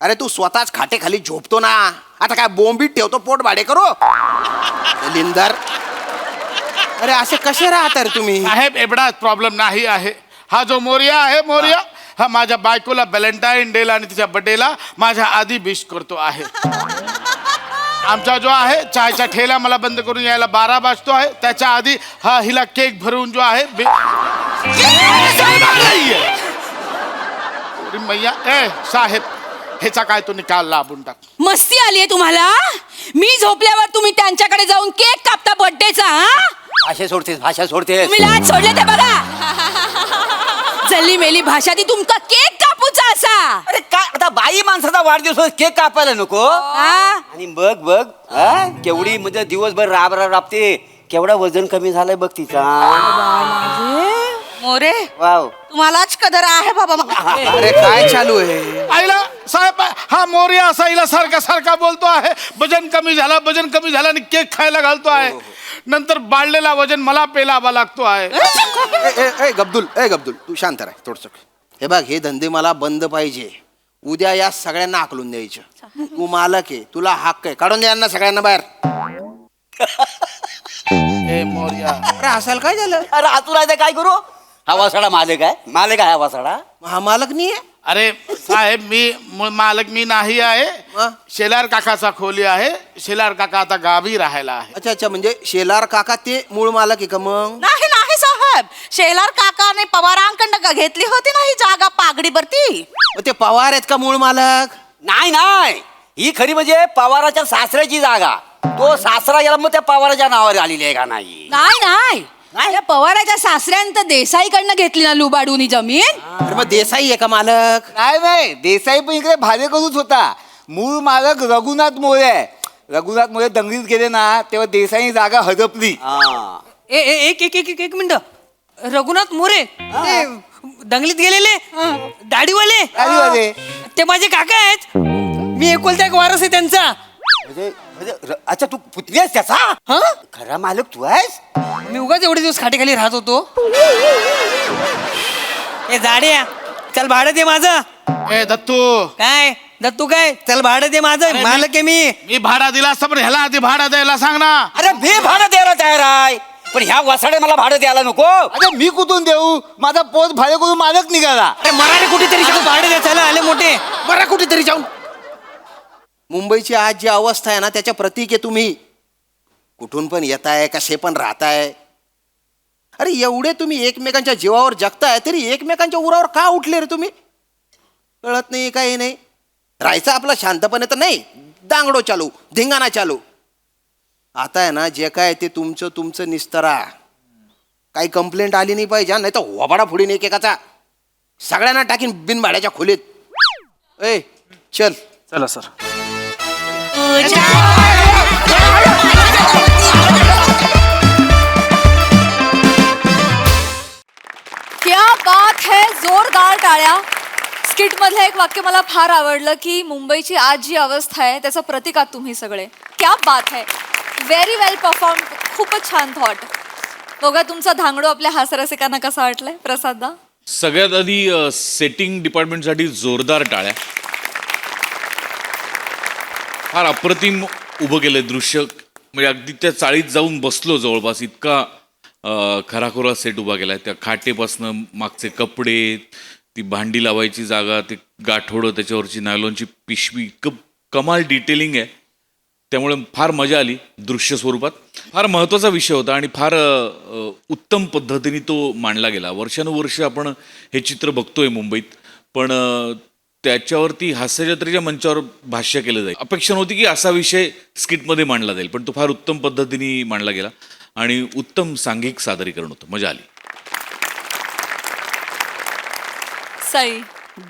अरे तू स्वतःच खाटे खाली झोपतो ना. आता काय बोंबीत ठेवतो पोट भाडे करू? लिंदर. अरे असे कसे राहता रे तुम्ही?
साहेब एवढाच प्रॉब्लेम नाही आहे. हा जो मोरिया आहे मोरिया हा माझ्या बायकोला व्हॅलेंटाईन डेला आणि तिच्या बर्थडेला माझ्या आधी विश करतो आहे. आमचा जो आहे चायचा ठेला मला बंद करून यायला 12 वाजतो आहे. त्याच्या आधी हा हिला केक भरून जो आहे मैया ए साहेब ह्याचा काय तो निकाल लाभून टाक.
मस्ती आली आहे तुम्हाला? मी झोपल्यावर तुम्ही त्यांच्याकडे जाऊन केक कापता बर्थडेचा.
भाषा सोडतेस.
तुम्ही लाज सोडले ते बघा. जल्ली मेली भाषा ती तुमचा केक कापूचा असा.
अरे काय आता बाई माणसाचा वाढदिवस केक कापायला नको.
हा?
आणि बघ हा? केवढी म्हणजे दिवसभर राबते. केवढा वजन कमी झालंय बघ तिचा.
मोरे
वाव.
तुम्हालाच कदर आहे बाबा.
अरे काय चालू आहे?
आईला साहेब हा मोरिया असा हिला सारखा सारखा बोलतो आहे वजन कमी झाला आणि केक खायला घालतो आहे. नंतर बाळलेला वजन मला पेलावा लागतो आहे.
ए गब्दुल तू शांत राह थोडस. हे बघ हे धंदे मला बंद पाहिजे. उद्या या सगळ्यांना आकलून द्यायचं. तू मालक आहे, तुला हक्क आहे. काढून द्या यांना सगळ्यांना बाहेर.
ए मोरिया
अरे हसायला काय झालं?
अरे आतून राहायचं काय करू? हा वासाडा मालक आहे हा वासाडा.
हा मालक नाही आहे.
अरे साहेब मालक मी नाही आहे.
हा?
शेलार काकाचा खोली आहे. शेलार काका आता गावी राहायला आहे.
अच्छा म्हणजे शेलार काका ते मूळ मालक आहे का मग?
नाही नाही साहेब, शेलार काकाने पवारांकडनं घेतली होती ना ही जागा पागडीवरती.
मग ते पवार आहेत का मूळ मालक?
नाही ही खरी म्हणजे पवाराच्या सासऱ्याची जागा. तो सासरा गेला मग त्या पवाराच्या नावावर आलेली आहे का नाही?
नाही त्या पवाराच्या सासऱ्यानं देसाईकडनं घेतली ना लुबाडून ही जमीन.
अरे मग देसाई आहे का मालक?
नाही देसाई पण इकडे भाडे करूच होता. मूळ मालक रघुनाथ मोरे आहे. रघुनाथ मोरे दंगलीत गेले ना तेव्हा देसाई जागा हदपली.
एक मिनिट. रघुनाथ मोरे ते दंगलीत गेलेले दाढीवाले ते माझे काका आहेत. मी एकुलता एक वारस आहे त्यांचा.
अच्छा तू पुतणी आहेस त्याचा?
हा,
खरा मालक तू आहेस?
मी उगाच एवढे दिवस खाटेखाली राहत होतो. ए जाड्या, चल भाडं दे माझं.
ए दत्तू,
काय दत्तू काय, चल भाडं दे माझं. मालक आहे मी.
भाडा दिला असता पण ह्याला आधी भाडा द्यायला सांग ना.
अरे मी भाडं द्यायला तयार आहे, पण ह्या वसाडे मला भाडं द्यायला नको.
अरे मी कुठून देऊ, माझा पोत भाडे करून मालक निघाला.
अरे मराठी कुठेतरी जाऊन भाडं द्या. चला आले मोठे.
बरं कुठेतरी जाऊन. मुंबईची आज जी अवस्था आहे ना, त्याच्या प्रतीक आहे तुम्ही. कुठून पण येताय, कसे पण राहताय. अरे एवढे तुम्ही एकमेकांच्या जीवावर जगताय, तरी एकमेकांच्या उरावर का उठले रे तुम्ही? कळत नाही, काही नाही. राहायचं आपलं शांतपणे तर नाही, दांगडो चालू, धिंगाणा चालू. आता आहे ना, जे काय ते तुमचं निस्तरा. काही कंप्लेंट आली नाही पाहिजे, नाही तर वबाडा फुडीन एकेकाचा. सगळ्यांना टाकीन बिनभाड्याच्या खोलीत. ए चल.
चला सर.
क्या बात है, जोरदार टाळ्या. स्किट मधलं एक वाक्य मला फार आवडलं की मुंबईची आज जी अवस्था आहे त्याचं प्रतीक आहात तुम्ही सगळे. क्या बात है, व्हेरी वेल परफॉर्म. खूपच छान थॉट. बघा तुमचा धांगडो आपल्या हास्यरसिकांना कसा वाटलाय प्रसाददा?
सगळ्यात आधी सेटिंग डिपार्टमेंटसाठी जोरदार टाळ्या. फार अप्रतिम उभं केलं दृश्य. म्हणजे अगदी त्या चाळीत जाऊन बसलो जवळपास, इतका खराखुरा सेट उभा केलाय. त्या खाटेपासनं मागचे कपडे, ती भांडी लावायची जागा, ते गाठोडं, त्याच्यावरची नायलॉनची पिशवी, इतकं कमाल डिटेलिंग आहे. त्यामुळे फार मजा आली दृश्य स्वरूपात. फार महत्त्वाचा विषय होता आणि फार उत्तम पद्धतीने तो मांडला गेला. वर्षानुवर्ष आपण हे चित्र बघतोय मुंबईत, पण त्याच्यावरती हास्यजत्रेच्या मंचावर भाष्य केलं जाईल. अपेक्षा नव्हती की असा विषय स्किटमध्ये मांडला जाईल, पण तो फार उत्तम पद्धतीने मांडला गेला आणि उत्तम सांघिक सादरीकरण होतं. मजा आली.
सई,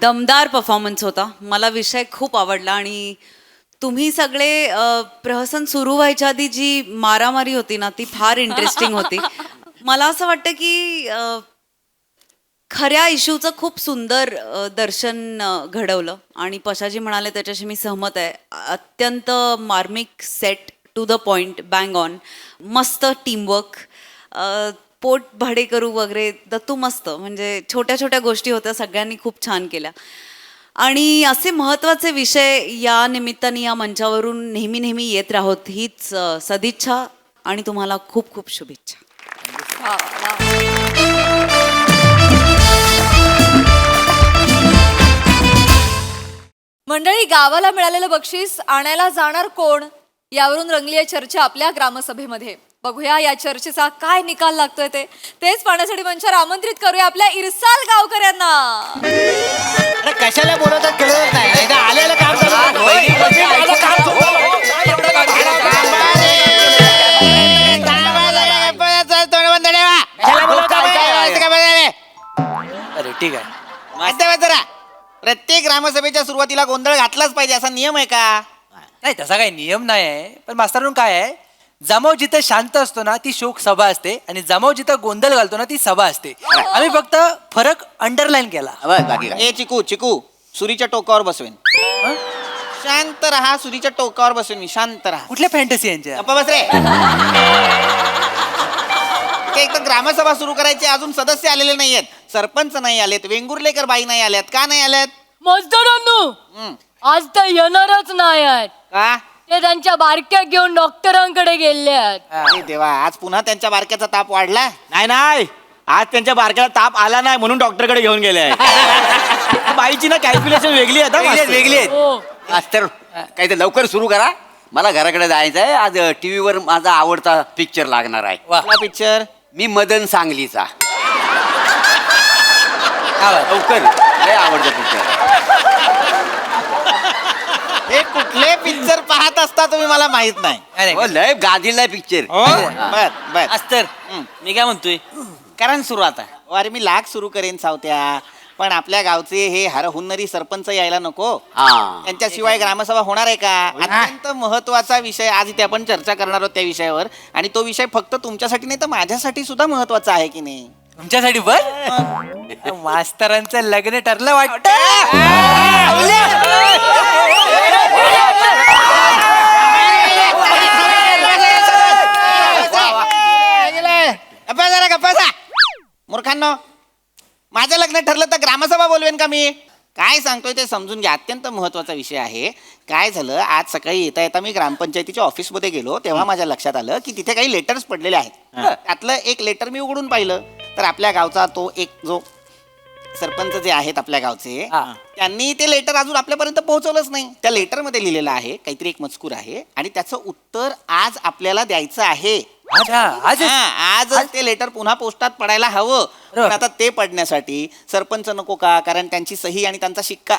दमदार परफॉर्मन्स होता. मला विषय खूप आवडला आणि तुम्ही सगळे प्रहसन सुरू व्हायच्या आधी जी मारामारी होती ना, ती फार इंटरेस्टिंग होती. मला असं वाटतं की खऱ्या इश्यूचं खूप सुंदर दर्शन घडवलं आणि पशाजी म्हणाले त्याच्याशी मी सहमत आहे. अत्यंत मार्मिक set, to the point, bang on, मस्त टीमवर्क. पोट भाडेकरू वगैरे दत्तू मस्त, म्हणजे छोट्या छोट्या गोष्टी होत्या, सगळ्यांनी खूप छान केल्या. आणि असे महत्त्वाचे विषय या निमित्ताने या मंचावरून नेहमी नेहमी येत राहोत हीच सदिच्छा आणि तुम्हाला खूप खूप शुभेच्छा.
मंडळी, गावाला मिळालेलं बक्षीस आणायला जाणार कोण यावरून रंगली आहे चर्चा आपल्या ग्रामसभेमध्ये. बघूया या चर्चेचा काय निकाल लागतोय तेच पाहण्यासाठी मंचावर आमंत्रित करूया आपल्या इरसाल गावकऱ्यांना.
कशाला बोलवतात कळत नाही. आलेलं काम
अरे ठीक आहे, जरा प्रत्येक ग्रामसभेच्या सुरुवातीला गोंधळ घातलाच पाहिजे असा नियम आहे का?
नाही, तसा काही नियम नाही आहे. पण मास्तरांनो काय आहे, जमाव जिथं शांत असतो ना ती शोक सभा असते आणि जमाव जिथं गोंधळ घालतो ना ती सभा असते. आम्ही फक्त फरक अंडरलाईन केला.
ए चिकू चिकू, सुरीच्या टोकावर बसवेन. शांत राहा, सुरीच्या टोकावर बसवेन मी. शांत राहा.
कुठल्या फॅन्टसी यांच्या?
गप्पा बस रे. एक तर ग्रामसभा सुरू करायची, अजून सदस्य आलेले नाहीयेत, सरपंच नाही आलेत, वेंगुर्लेकर बाई नाही आल्यात. का नाही आल्यात?
मजदूरांनो आज तर येणारच नाही आहेत.
का?
ते त्यांच्या बारक्या घेऊन डॉक्टरांकडे गेले आहेत.
अरे देवा, आज पुन्हा त्यांच्या बारक्याचा ताप वाढला.
नाही, आज त्यांच्या बारक्याला ताप आला नाही म्हणून डॉक्टरकडे घेऊन गेले. बाईची ना कॅल्क्युलेशन वेगळी आहे, वेगळी आहे. तर काही तर लवकर सुरू करा, मला घराकडे जायचं आहे. आज टीव्हीवर माझा आवडता पिक्चर लागणार आहे.
कुठला पिक्चर?
मी मदन सांगलीचा. लवकर, लय आवडतं पिक्चर.
हे कुठले पिक्चर पाहत असता तुम्ही मला माहित नाही.
लय गादीला पिक्चर.
बर बर.
अस्तर मी काय म्हणतोय,
कारण सुरू आता. अरे मी लाख सुरू करेन सावत्या. पण आपल्या गावचे हे हरहुन्नरी सरपंच यायला नको.
हा.
त्यांच्याशिवाय ग्रामसभा होणार आहे का? अत्यंत महत्वाचा विषय आज इथे आपण चर्चा करणार आहोत त्या विषयावर. आणि तो विषय फक्त तुमच्यासाठी नाही तर माझ्यासाठी सुद्धा महत्वाचा आहे की नाही?
तुमच्यासाठी बर मास्तरांचं लग्न ठरलं वाटतं.
गप्पा जा मूर्खांनो. माझं लग्न ठरलं तर ग्रामसभा बोलवेन का मी? काय सांगतोय ते समजून घ्या. अत्यंत महत्वाचा विषय आहे. काय झालं, आज सकाळी येता येता मी ग्रामपंचायतीच्या ऑफिसमध्ये गेलो तेव्हा माझ्या लक्षात आलं की तिथे काही लेटर्स पडलेले आहेत. त्यातलं एक लेटर मी उघडून पाहिलं तर आपल्या गावचा तो एक जो सरपंच जे आहेत आपल्या गावचे, त्यांनी ते लेटर अजून आपल्यापर्यंत पोहोचवलंच नाही. त्या लेटरमध्ये लिहिलेलं आहे काहीतरी एक मजकूर आहे आणि त्याचं उत्तर आज आपल्याला द्यायचं आहे. आज ते लेटर पुन्हा पोस्टात पडायला हवं. पण आता ते पडण्यासाठी सरपंच नको का? कारण त्यांची सही आणि त्यांचा शिक्का,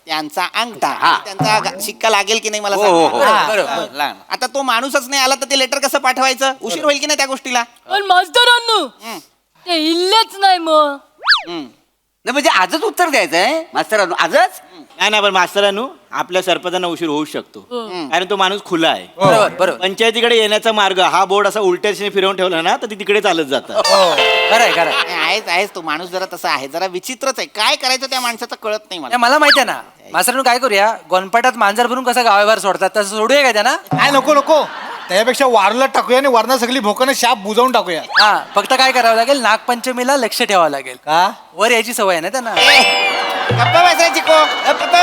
त्यांचा अंगठा, त्यांचा शिक्का लागेल की नाही मला सांगा. आता तो माणूसच नाही आला तर ते लेटर कसं पाठवायचं? उशीर होईल की नाही त्या गोष्टीला?
पण मास्तरांनो ते इल्लेच नाही मग.
नाही म्हणजे आजच उत्तर द्यायचं आहे मास्तरांनो, आजच?
नाही पण मास्तरांनो आपल्या सरपंचांना उशीर होऊ शकतो कारण तो माणूस खुला आहे.
बरोबर.
पंचायतीकडे येण्याचा मार्ग हा बोर्ड असा उलट्या दिशेने फिरवून ठेवला ना तर ती तिकडे चालत जातं.
आहेच तो माणूस जरा तसा आहे, जरा विचित्रच आहे. काय करायचं त्या माणसाचं कळत नाही मला.
मला माहिती आहे ना मास्तरांनो. काय करूया, गोनपाटात मांजर भरून कसं गावाबाहेर सोडतात तसं सोडूया का त्यांना?
काय नको त्यापेक्षा वारला टाकूया आणि वरना सगळी भोकानं शाप बुजवून टाकूया.
हा, फक्त काय करावं लागेल, नागपंचमीला लक्ष ठेवावं लागेल. का वर यायची सवय आहे ना त्यांना.
गप्पा बसायची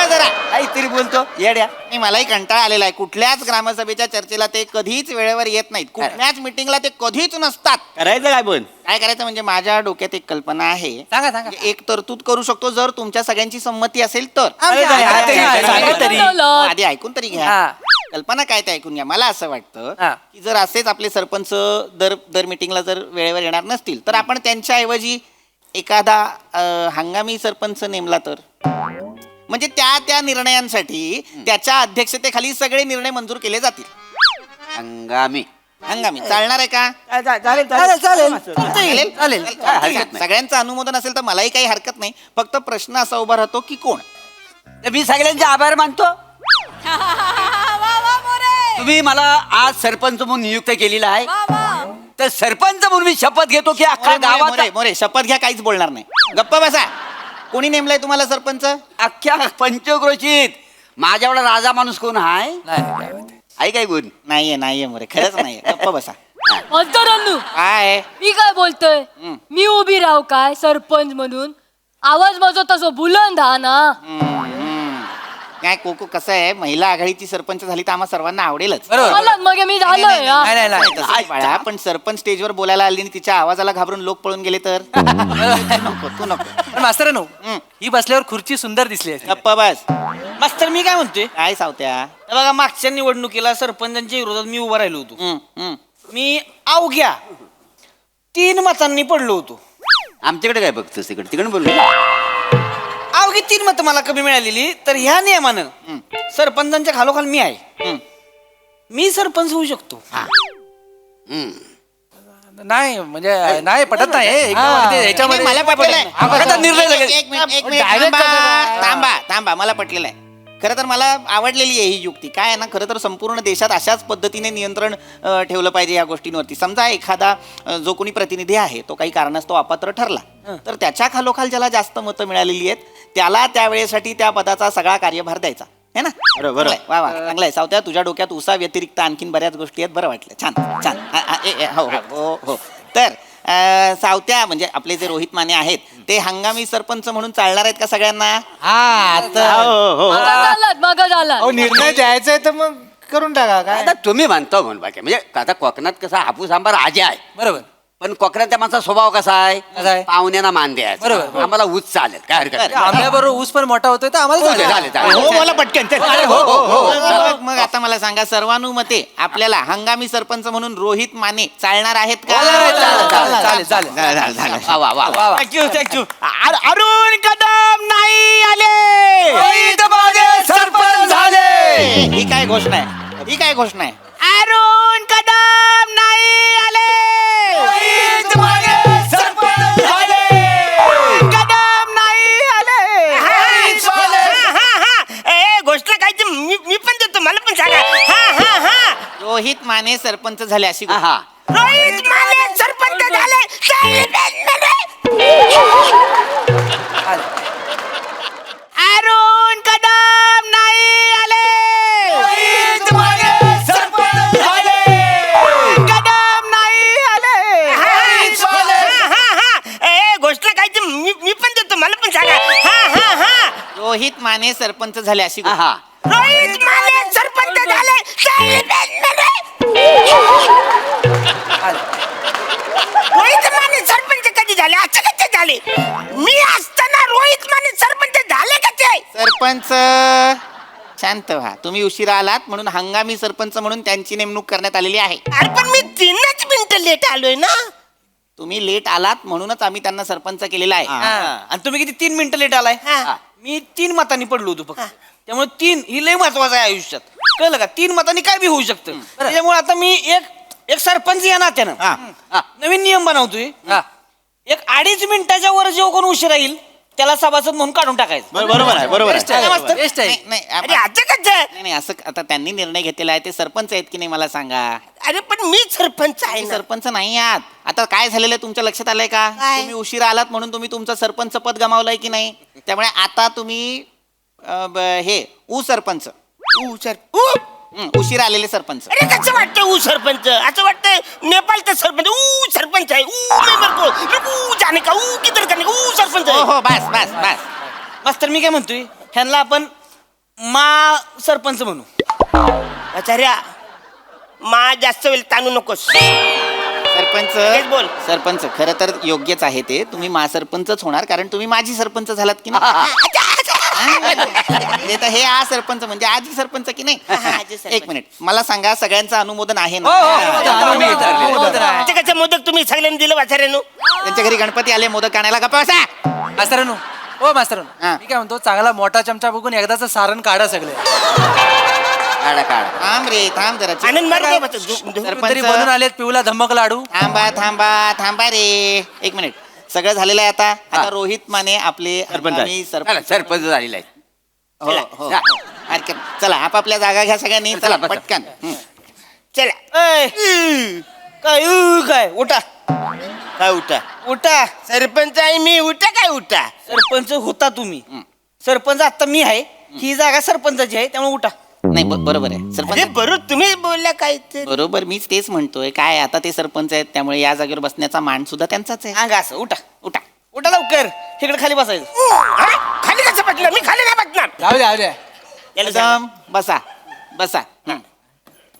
जरा काहीतरी बोलतो येड्या. नाही, मलाही कंटाळा आलेला आहे. कुठल्याच ग्रामसभेच्या चर्चेला ते कधीच वेळेवर येत नाहीत. कुठल्याच मिटिंगला ते कधीच नसतात.
करायचं काय पण?
काय करायचं म्हणजे माझ्या डोक्यात एक कल्पना आहे.
सांगा.
एक तरतूद करू शकतो जर तुमच्या सगळ्यांची संमती असेल तर. आधी ऐकून तरी घ्या. कल्पना काय ते ऐकून घ्या. मला असं वाटतं की जर असेच आपले सरपंच दर मिटिंगला जर वेळेवर येणार नसतील तर आपण त्यांच्याऐवजी एखादा हंगामी सरपंच नेमला तर, म्हणजे त्या निर्णयांसाठी त्याच्या अध्यक्षतेखाली सगळे निर्णय मंजूर केले जातील.
हंगामी
चालणार आहे का? चालेल. सगळ्यांचं अनुमोदन असेल तर मलाही काही हरकत नाही. फक्त प्रश्न असा उभा राहतो की कोण?
मी सगळ्यांचे आभार मानतो. तुम्ही मला आज सरपंच म्हणून नियुक्त केलेला आहे तर सरपंच म्हणून मी शपथ घेतो की अख्खा गावात.
मोरे शपथ घ्या, काहीच बोलणार नाही. गप्पा बसा. कोणी नेमलाय तुम्हाला सरपंच?
अख्ख्या पंचक्रोशीत माझ्या एवढा राजा माणूस कोण आहे काय गुण?
नाहीये मोरे, खरंच नाहीये. गप्पा बसा.
मास्तरांनो
काय
मी काय बोलतोय, मी उभी राहू काय सरपंच म्हणून? आवाज माझा तसो बुलंद हा ना.
काय कोको कसं आहे, महिला आघाडीची सरपंच झाली तर आम्हा सर्वांना आवडेलच.
मग मी झालोय
बाळा, पण सरपंच स्टेजवर बोलायला आली आणि तिच्या आवाजाला घाबरून लोक पळून गेले तर? तू नको.
पण मास्तरांनो ही बसल्यावर खुर्ची सुंदर दिसली आहे.
गप्पा बस.
मास्तर मी काय म्हणतोय,
काय सावत्या?
हे बघा मागच्या निवडणुकीला सरपंचांच्या विरोधात मी उभा राहिलो होतो. मी अवघ्या 3 मतांनी पडलो होतो.
आमच्याकडे काय बघतोस तिकडे बोललो.
अवघी 3 मतं मला कमी मिळालेली तर ह्या नियमानं सरपंचांच्या खालोखाल मी आहे. मी सरपंच होऊ शकतो.
नाही म्हणजे नाही पटत नाही ह्याच्यामध्ये.
मला पटलेलं
निर्णय
थांबा मला पटलेलं आहे. खरं तर मला आवडलेली आहे ही युक्ती. काय आहे ना, खरं तर संपूर्ण देशात अशाच पद्धतीने नियंत्रण ठेवलं पाहिजे या गोष्टींवरती. समजा एखादा जो कोणी प्रतिनिधी आहे तो काही कारणास्तव अपात्र ठरला तर त्याच्या खालोखाल ज्याला जास्त मतं मिळालेली आहेत त्याला त्यावेळेसाठी त्या पदाचा सगळा कार्यभार द्यायचा है ना. बरोबर. वा चांगलं आहे सावत्या. तुझ्या डोक्यात उसा व्यतिरिक्त आणखीन बऱ्याच गोष्टी आहेत. बरं वाटलं. छान. हो. तर सावत्या म्हणजे आपले जे रोहित माने आहेत ते हंगामी सरपंच म्हणून चालणार आहेत का सगळ्यांना?
झाला
निर्णय द्यायचा आहे तर मग करून टाका. काय
आता तुम्ही म्हणतो म्हणून बाकी म्हणजे आता कोकणात कसा हापूस आंबार आजी आहे
बरोबर.
पण कोकणात त्या माणसाचा स्वभाव कसा आहे, पाहुण्यांना मान द्यायचा. बरोबर. आम्हाला ऊस चालेल, काय हरकत नाही.
आंब्याबरोबर ऊस पण मोठा होतोय तर आम्हाला
चालेल.
मला पटकन. मग आता मला सांगा, सर्वानुमते आपल्याला हंगामी सरपंच म्हणून रोहित माने चालणार आहेत का?
चालेल.
थँक्यू. अरुण कदम नाही आले,
सरपंच झाले.
ही काय घोषणा आहे?
अरुण कदम नाही आले,
सरपंच झाले.
रोहित माने सरपंच झाले अशी
हा
रोहित माने सरपंच झाले अरुण कदम नाही आले रोहित माने सरपंच झाले कदम नाही आले गोष्ट काय मी पण देतो मला पण सांगा रोहित माने सरपंच झाले अशी
हा
रोहित माने सरपंच झाले रोहित माने सरपंच कधी झाले असं कसे झाले मी असताना रोहित माने सरपंच झाले कसे सरपंच शांत व्हा तुम्ही उशिरा आलात म्हणून हंगामी सरपंच म्हणून त्यांची नेमणूक करण्यात आलेली आहे अरे पण मी 3 मिनिटं लेट आलोय ना तुम्ही लेट आलात म्हणूनच आम्ही त्यांना सरपंच केलेला आहे
आणि तुम्ही किती 3 मिनिटं लेट आलाय मी 3 मतांनी पडलो होतो फक्त त्यामुळे 3 ही लय महत्वाचं आहे आयुष्यात कळलं का 3 मतांनी काय बी होऊ शकतं त्याच्यामुळे आता मी एक सरपंच या नात्यानं नवीन नियम बनवतोय एक 2.5 मिनिटाच्या वर जो कोण उशीर येईल त्याला सभासद म्हणून काढून टाकायचं
बरोबर आहे बरोबर
Best आहे,
आहे
best आहे.
नाही असं आता त्यांनी निर्णय घेतलेला आहे ते सरपंच आहेत की नाही मला सांगा अरे पण मी सरपंच आहे सरपंच नाही आहात आता काय झालेलं आहे तुमच्या लक्षात आलंय का तुम्ही उशिरा आलात म्हणून तुम्ही तुमचं सरपंच पद गमावलंय की नाही त्यामुळे आता तुम्ही हे सरपंच उशिरा आलेले सरपंच
अरे कसं वाटतं ऊ सरपंच असं वाटतं नेपाळचं सरपंच ऊ सरपंच आहे ऊ मेंबर को जाने का ऊ किधर करने का ऊ सरपंच आहे
हो बस बस बस
मास्तर मी काय म्हणतोय ह्यांना आपण मा सरपंच म्हणू
आचार्या मा जास्त वेळ ताणू नकोस
सरपंच
बोल
सरपंच खरं तर योग्यच आहे ते तुम्ही सरपंचच होणार कारण तुम्ही माझी सरपंच झालात की नाही तर हे सरपंच म्हणजे आजी सरपंच की नाही एक मिनिट मला सांगा सगळ्यांचं अनुमोदन आहे ना
कसं मोदक तुम्ही सगळ्यांनी दिलं आचार्यानो
त्यांच्या घरी गणपती आले मोदक आणायला गप्पा बसा
मास्तरांनो हो मास्तरांनो मी काय म्हणतो चांगला मोठा चमचा बघून एकदाच सारण काढा सगळे
काढा काढा थांब रे थांब जरा
तरी बनून आलेत पिऊला धमक लाडू
थांबा थांबा थांबा रे एक मिनिट सगळं झालेलं आहे आता रोहित माने आपले
सरपंच झालेला आहे
हो हो हरकत चला आपापल्या जागा घ्या सगळ्यांनी चला पटकन
चला
काय उठा
काय उठा
उठा
सरपंच आहे मी उठा काय उठा
सरपंच होता तुम्ही सरपंच आता मी आहे ही जागा सरपंचाची आहे त्यामुळे उठा
नाही बरोबर आहे सरपंच
बरोबर तुम्ही बोलल्या काय
बरोबर मीच तेच म्हणतोय काय आता ते सरपंच आहेत त्यामुळे या जागेवर बसण्याचा मान सुद्धा त्यांचाच आहे
अंगा असं उठा उठा उठा लवकर इकडे खाली बसायचं
खाली कसं बसलं मी खाली नाही बसणार
जाऊ द्या
एकदम बसा बसा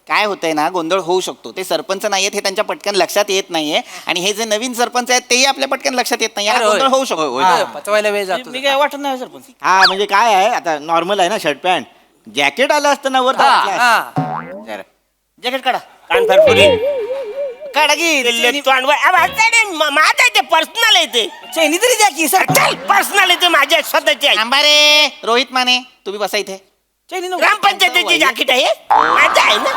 काय होतंय ना गोंधळ होऊ शकतो ते सरपंच नाहीयेत हे त्यांच्या पटकन लक्षात येत नाहीये आणि हे जे नवीन सरपंच आहेत तेही आपल्या पटकन लक्षात येत नाही याला गोंधळ होऊ शकतो
पचवायला वेळ जातो
मी काय वाटत नाही सरपंच
हा म्हणजे काय आहे आता नॉर्मल आहे ना शर्ट पॅन्ट जॅकेट आलं असतं ना वर
जॅकेट काढा
कान फरफुरी
काढा की
माझं ते पर्सनल आहे ते
चैनी तरी द्या की सर
पर्सनल आहे ते माझ्या स्वतःचे आहे
थांबा रे रोहित माने तुम्ही बसा इथे
चैनी
ग्रामपंचायतीची जॅकेट आहे माझं आहे ना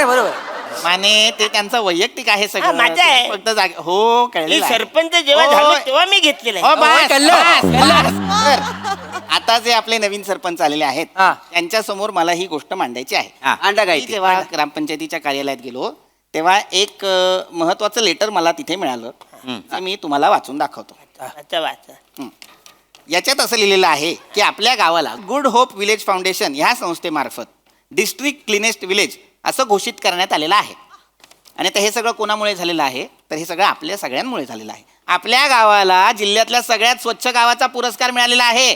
बरोबर
माने ते त्यांचं वैयक्तिक आहे सगळं
माझं आहे.
तुम्ही फक्त जागा हो कळलेलं आहे.
सरपंच जेव्हा
हो,
झालो
हो.
तेव्हा मी घेतलेलं
हो,
आहे
बस. आता जे आपले नवीन सरपंच आलेले आहेत त्यांच्या समोर मला ही गोष्ट मांडायची आहे मी जेव्हा ग्रामपंचायतीच्या कार्यालयात गेलो तेव्हा एक महत्वाचं लेटर मला तिथे मिळालं ते मी तुम्हाला वाचून दाखवतो
अच्छा वाचा
याच्यात असं लिहिलेलं आहे की आपल्या गावाला गुड होप विलेज फाउंडेशन ह्या संस्थेमार्फत डिस्ट्रिक्ट क्लिनेस्ट विलेज असं घोषित करण्यात आलेलं आहे आणि आता हे सगळं कोणामुळे झालेलं आहे तर हे सगळं आपल्या सगळ्यांमुळे झालेलं आहे आपल्या गावाला जिल्ह्यातल्या सगळ्यात स्वच्छ गावाचा पुरस्कार मिळालेला आहे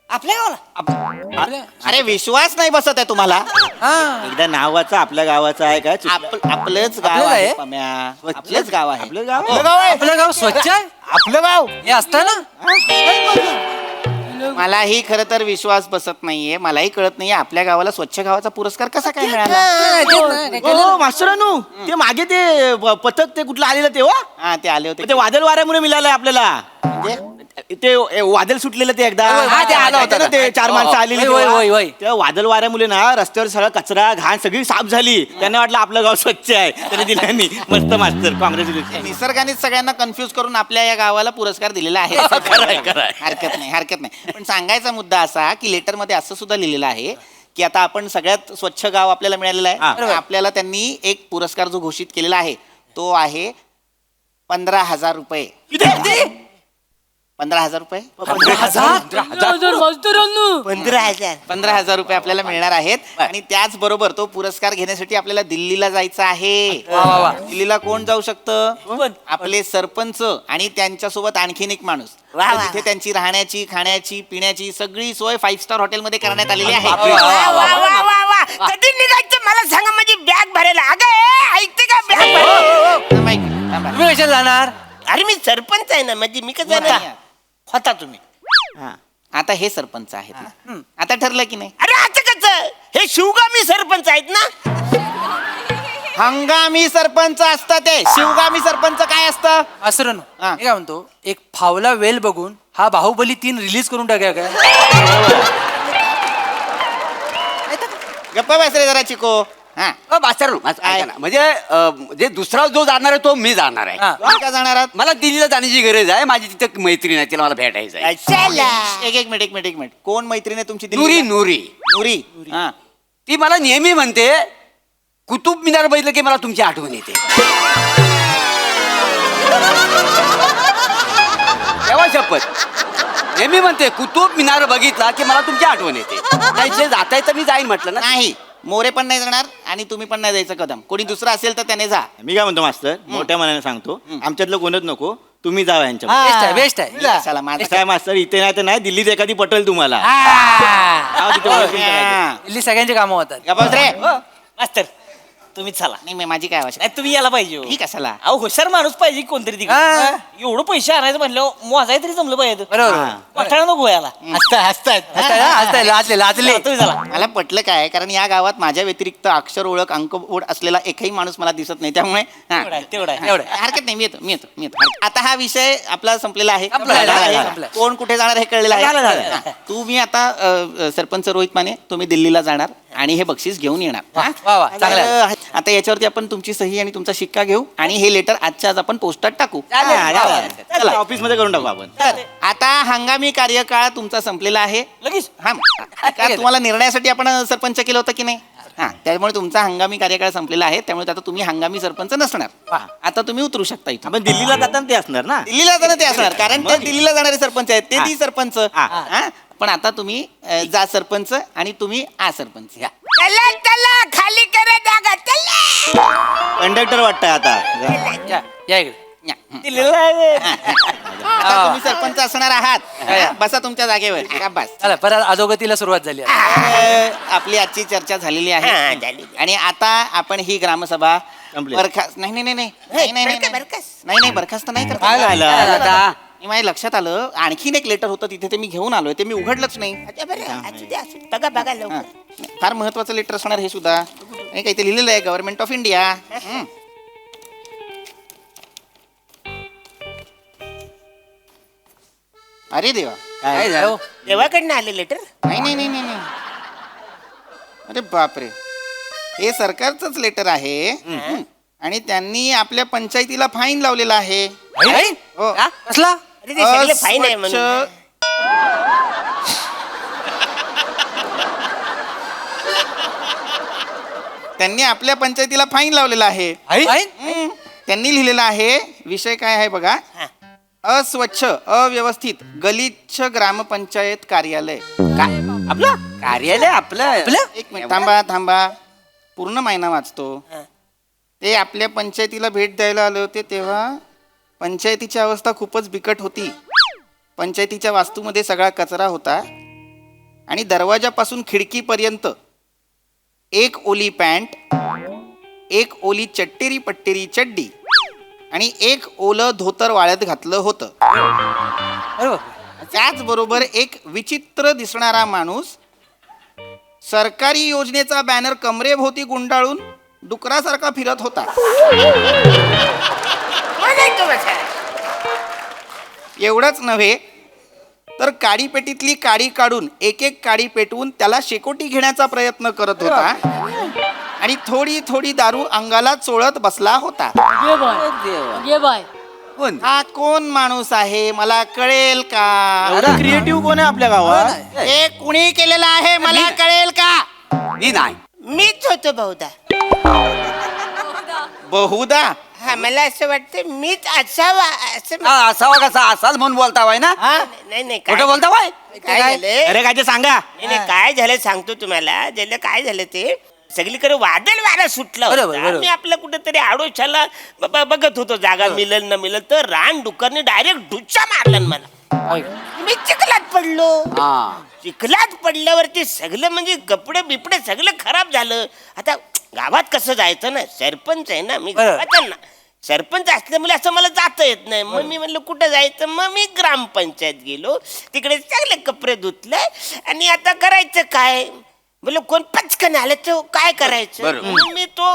आपल्या गावाला
अरे विश्वास नाही बसत आहे तुम्हाला
एकदा नावाचं आपल्या गावाचं आहे का
आपलंच गाव आहे पम्या. आपलंच गाव आहे
आपलं गाव
आपलं गाव स्वच्छ आहे
आपलं गाव
हे असतं ना
मलाही खरं तर विश्वास बसत नाहीये मलाही कळत नाहीये आपल्या गावाला स्वच्छ गावाचा पुरस्कार कसा काय मिळाला
हो मास्टरानू ते मागे ते पथक ते कुठलं आलेलं तेव्हा
हा ते आले होते
ते वादळ वाऱ्यामुळे मिळालंय आपल्याला
म्हणजे
ते वादळ सुटलेलं ते एकदा
हा, ते आलं होतं
ना ते
ना.
चार माणसं आलेली
होय, होय, होय.
तेव्हा. त्या वादळ वाऱ्यामुळे ना रस्त्यावर सगळा कचरा घाण सगळी साफ झाली. त्यांना वाटलं आपलं गाव स्वच्छ आहे, त्याने दिल्यानी मस्त मास्तर कॉंग्रॅच्युलेशन.
निसर्गानेच सगळ्यांना कन्फ्युज करून आपल्या या गावाला पुरस्कार दिलेला आहे. हरकत नाही, हरकत नाही. पण सांगायचा मुद्दा असा की लेटर मध्ये असं सुद्धा लिहिलेलं आहे की आता आपण सगळ्यात स्वच्छ गाव आपल्याला मिळालेलं आहे. आपल्याला त्यांनी एक पुरस्कार जो घोषित केलेला आहे तो आहे 15,000 रुपये. 15,000 रुपये. 15,000 रुपये आपल्याला मिळणार आहेत. आणि त्याचबरोबर तो पुरस्कार घेण्यासाठी आपल्याला दिल्लीला जायचं आहे. दिल्लीला कोण जाऊ शकतं? आपले सरपंच आणि त्यांच्यासोबत आणखीन एक माणूस. तिथे त्यांची राहण्याची, खाण्याची, पिण्याची सगळी सोय 5 स्टार हॉटेलमध्ये करण्यात आलेली आहे.
कधी निघायचं मला सांगा, माझी बॅग भरायला. अगं ऐकते का बॅग?
तुम्ही कशाला जाणार?
अरे मी सरपंच आहे ना, म्हणजे मी कसं जाणार?
होता तुम्ही.
आता हे सरपंच आहेत ना, आता ठरलं की नाही?
अरे आता कसं? हे शिवगामी सरपंच आहेत ना.
हंगामी सरपंच असतं ते. शिवगामी सरपंच काय असतं?
असं मी काय म्हणतो, एक फावला वेल बघून हा बाहुबली 3 रिलीज करून टाका काय?
गप्पा बस रे जरा चिको.
मास्तर म्हणजे जे दुसरा जो जाणार आहे तो मी जाणार आहे.
तुम्ही का जाणार आहात?
मला दिल्लीला जाण्याची गरज आहे. माझी तिथे मैत्रीण आहे, तिला मला भेटायचं आहे.
एक मिनिट. कोण मैत्रीण आहे तुमची?
नुरी.
नुरी. हा.
ती मला नेहमी म्हणते कुतुब मिनार बघितलं की मला तुमची आठवण येते. तेव्हा शपथ नेहमी म्हणते कुतुब मिनार बघितला की मला तुमची आठवण येते. नाही जे जाता येतं मी जाईन म्हटलं ना.
नाही, मोरे पण नाही जाणार आणि तुम्ही पण नाही जायचं कदम. कोणी दुसरं असेल तर त्याने जा.
मी काय म्हणतो मास्तर, मोठ्या मनाने सांगतो, आमच्यातलं कोणच नको, तुम्ही जावा यांच्या.
बेस्ट आहे.
चला माझं
काय मास्तर, इथे नाही तर नाही, दिल्लीत एखादी पटेल तुम्हाला.
दिल्ली सगळ्यांची कामं होतात.
गप्पा रे.
मास्तर तुम्ही चला.
नाही माझी काय आवश्यक?
नाही तुम्ही याला पाहिजे हो.
ठीक आहे चला.
अहो हुशार माणूस पाहिजे कोणतरी तिकडे. एवढं पैसे आणायचं म्हणलं मोजाय तरी जमलं पाहिजे.
बरोबर.
पठाळ नको याला.
लाजले.
तुम्ही चला.
मला पटलं काय, कारण या गावात माझ्या व्यतिरिक्त अक्षर ओळख अंक ओढ असलेला एकही माणूस मला दिसत नाही. त्यामुळे
तेवढा
हरकत नाही. मी येतो. आता हा विषय आपला संपलेला आहे.
संपला.
कोण कुठे जाणार हे कळलेलं आहे. तुम्ही आता सरपंच रोहित माने तुम्ही दिल्लीला जाणार आणि हे बक्षीस घेऊन येणार.
वा, चांगलं आहे.
आता याच्यावरती आपण तुमची सही आणि तुमचा शिक्का घेऊ आणि हे लेटर आजच्या आज आपण पोस्टात टाकू.
ऑफिस मध्ये करून टाकू आपण.
तर आता हंगामी कार्यकाळ तुमचा संपलेला आहे.
लगेच
का तुम्हाला निर्णयासाठी आपण सरपंच केलं होतं की नाही? त्यामुळे तुमचा हंगामी कार्यकाळ संपलेला आहे. त्यामुळे आता तुम्ही हंगामी सरपंच नसणार. आता तुम्ही उतरू शकता इथून.
आपण दिल्लीला जाताना ते असणार ना.
दिल्लीला जाणं ते असणार, कारण ते दिल्लीला जाणारे सरपंच आहेत. ते ती सरपंच. पण आता तुम्ही जा सरपंच आणि तुम्ही आ सरपंच.
चला खाली करा जागा. चला.
कंडक्टर वाटतंय आता.
या इकडे.
आता तुम्ही सरपंच असणार आहात. बसा तुमच्या जागेवर. का बस.
चला परत अधोगतीला सुरुवात झाली.
आपली आजची चर्चा झालेली आहे आणि आता आपण ही ग्रामसभा बरखास्त बरखास्त नाही करता. माझ्या लक्षात आलं आणखीन एक लेटर होतं तिथे, ते मी घेऊन आलोय, ते मी उघडलंच नाही.
बघा लवकर.
फार महत्वाचं लेटर असणार हे सुद्धा. आणि काही ते लिहिलेलं आहे गव्हर्नमेंट ऑफ इंडिया. अरे देवा.
देवाकडनं आले लेटर.
नाही. अरे बापरे, हे सरकारचंच लेटर आहे. आणि त्यांनी आपल्या पंचायतीला फाईन लावलेला आहे. हो.
कसला?
अरे ते सगळे फाईन आहे म्हणून.
त्यांनी आपल्या पंचायतीला फाईन लावलेला आहे. त्यांनी लिहिलेला आहे, विषय काय आहे बघा, अस्वच्छ अव्यवस्थित गलिच्छ ग्रामपंचायत कार्यालय.
आपलं कार्यालय आपलं.
एक मिनिट थांबा. पूर्ण महिना वाचतो. ते आपल्या पंचायतीला भेट द्यायला आले होते तेव्हा पंचायतीची अवस्था खूपच बिकट होती. पंचायतीच्या वास्तूमध्ये सगळा कचरा होता आणि दरवाजापासून खिडकीपर्यंत एक ओली पॅन्ट, एक ओली चट्टेरी पट्टेरी चड्डी आणि एक ओलं धोतर वाळत घातलं होतं. त्याचबरोबर एक विचित्र दिसणारा माणूस सरकारी योजनेचा बॅनर कमरेभोवती गुंडाळून डुकरासारखा फिरत होता. एवढंच नव्हे तर काडीपेटीतली काडी काढून एक एक काडी पेटवून त्याला शेकोटी घेण्याचा प्रयत्न करत होता आणि थोडी थोडी दारू अंगाला चोळत बसला होता.
ये बाय ये बाय
हा कोण माणूस आहे मला कळेल का?
क्रिएटिव्ह कोण आहे आपल्या गावात?
हे कुणी केलेलं आहे मला कळेल का?
मी नाही.
मीच होतो बहुधा.
बहुधा
हा मला असं वाटतं मीच असावा असं.
असावा कसा असाल म्हणून बोलता वाय ना?
नाही नाही
कुठं बोलता वाय?
काय झालं?
अरे काय ते सांगा.
नाही काय झालं सांगतो तुम्हाला. ज्याला काय झालं ते सगळीकडे वादळ वारा सुटला होता. मी आपलं कुठेतरी आडोशाला बघत होतो जागा मिळेल न मिळेल तर रान डुकरने डायरेक्ट डुच्चा मारला न मला. मी चिखलात पडलो. चिखलात पडल्यावरती सगळं म्हणजे कपडे बिपडे सगळं खराब झालं. आता गावात कसं जायचं ना, सरपंच आहे ना मी गावाचा ना, सरपंच असल्यामुळे असं मला जाता येत नाही. मग मी म्हणलं कुठं जायचं, मग मी ग्रामपंचायत गेलो. तिकडे चांगले कपडे धुतले आणि आता करायचं काय, बोल कोण पचकन आलं तर काय करायचं. म्हणून मी तो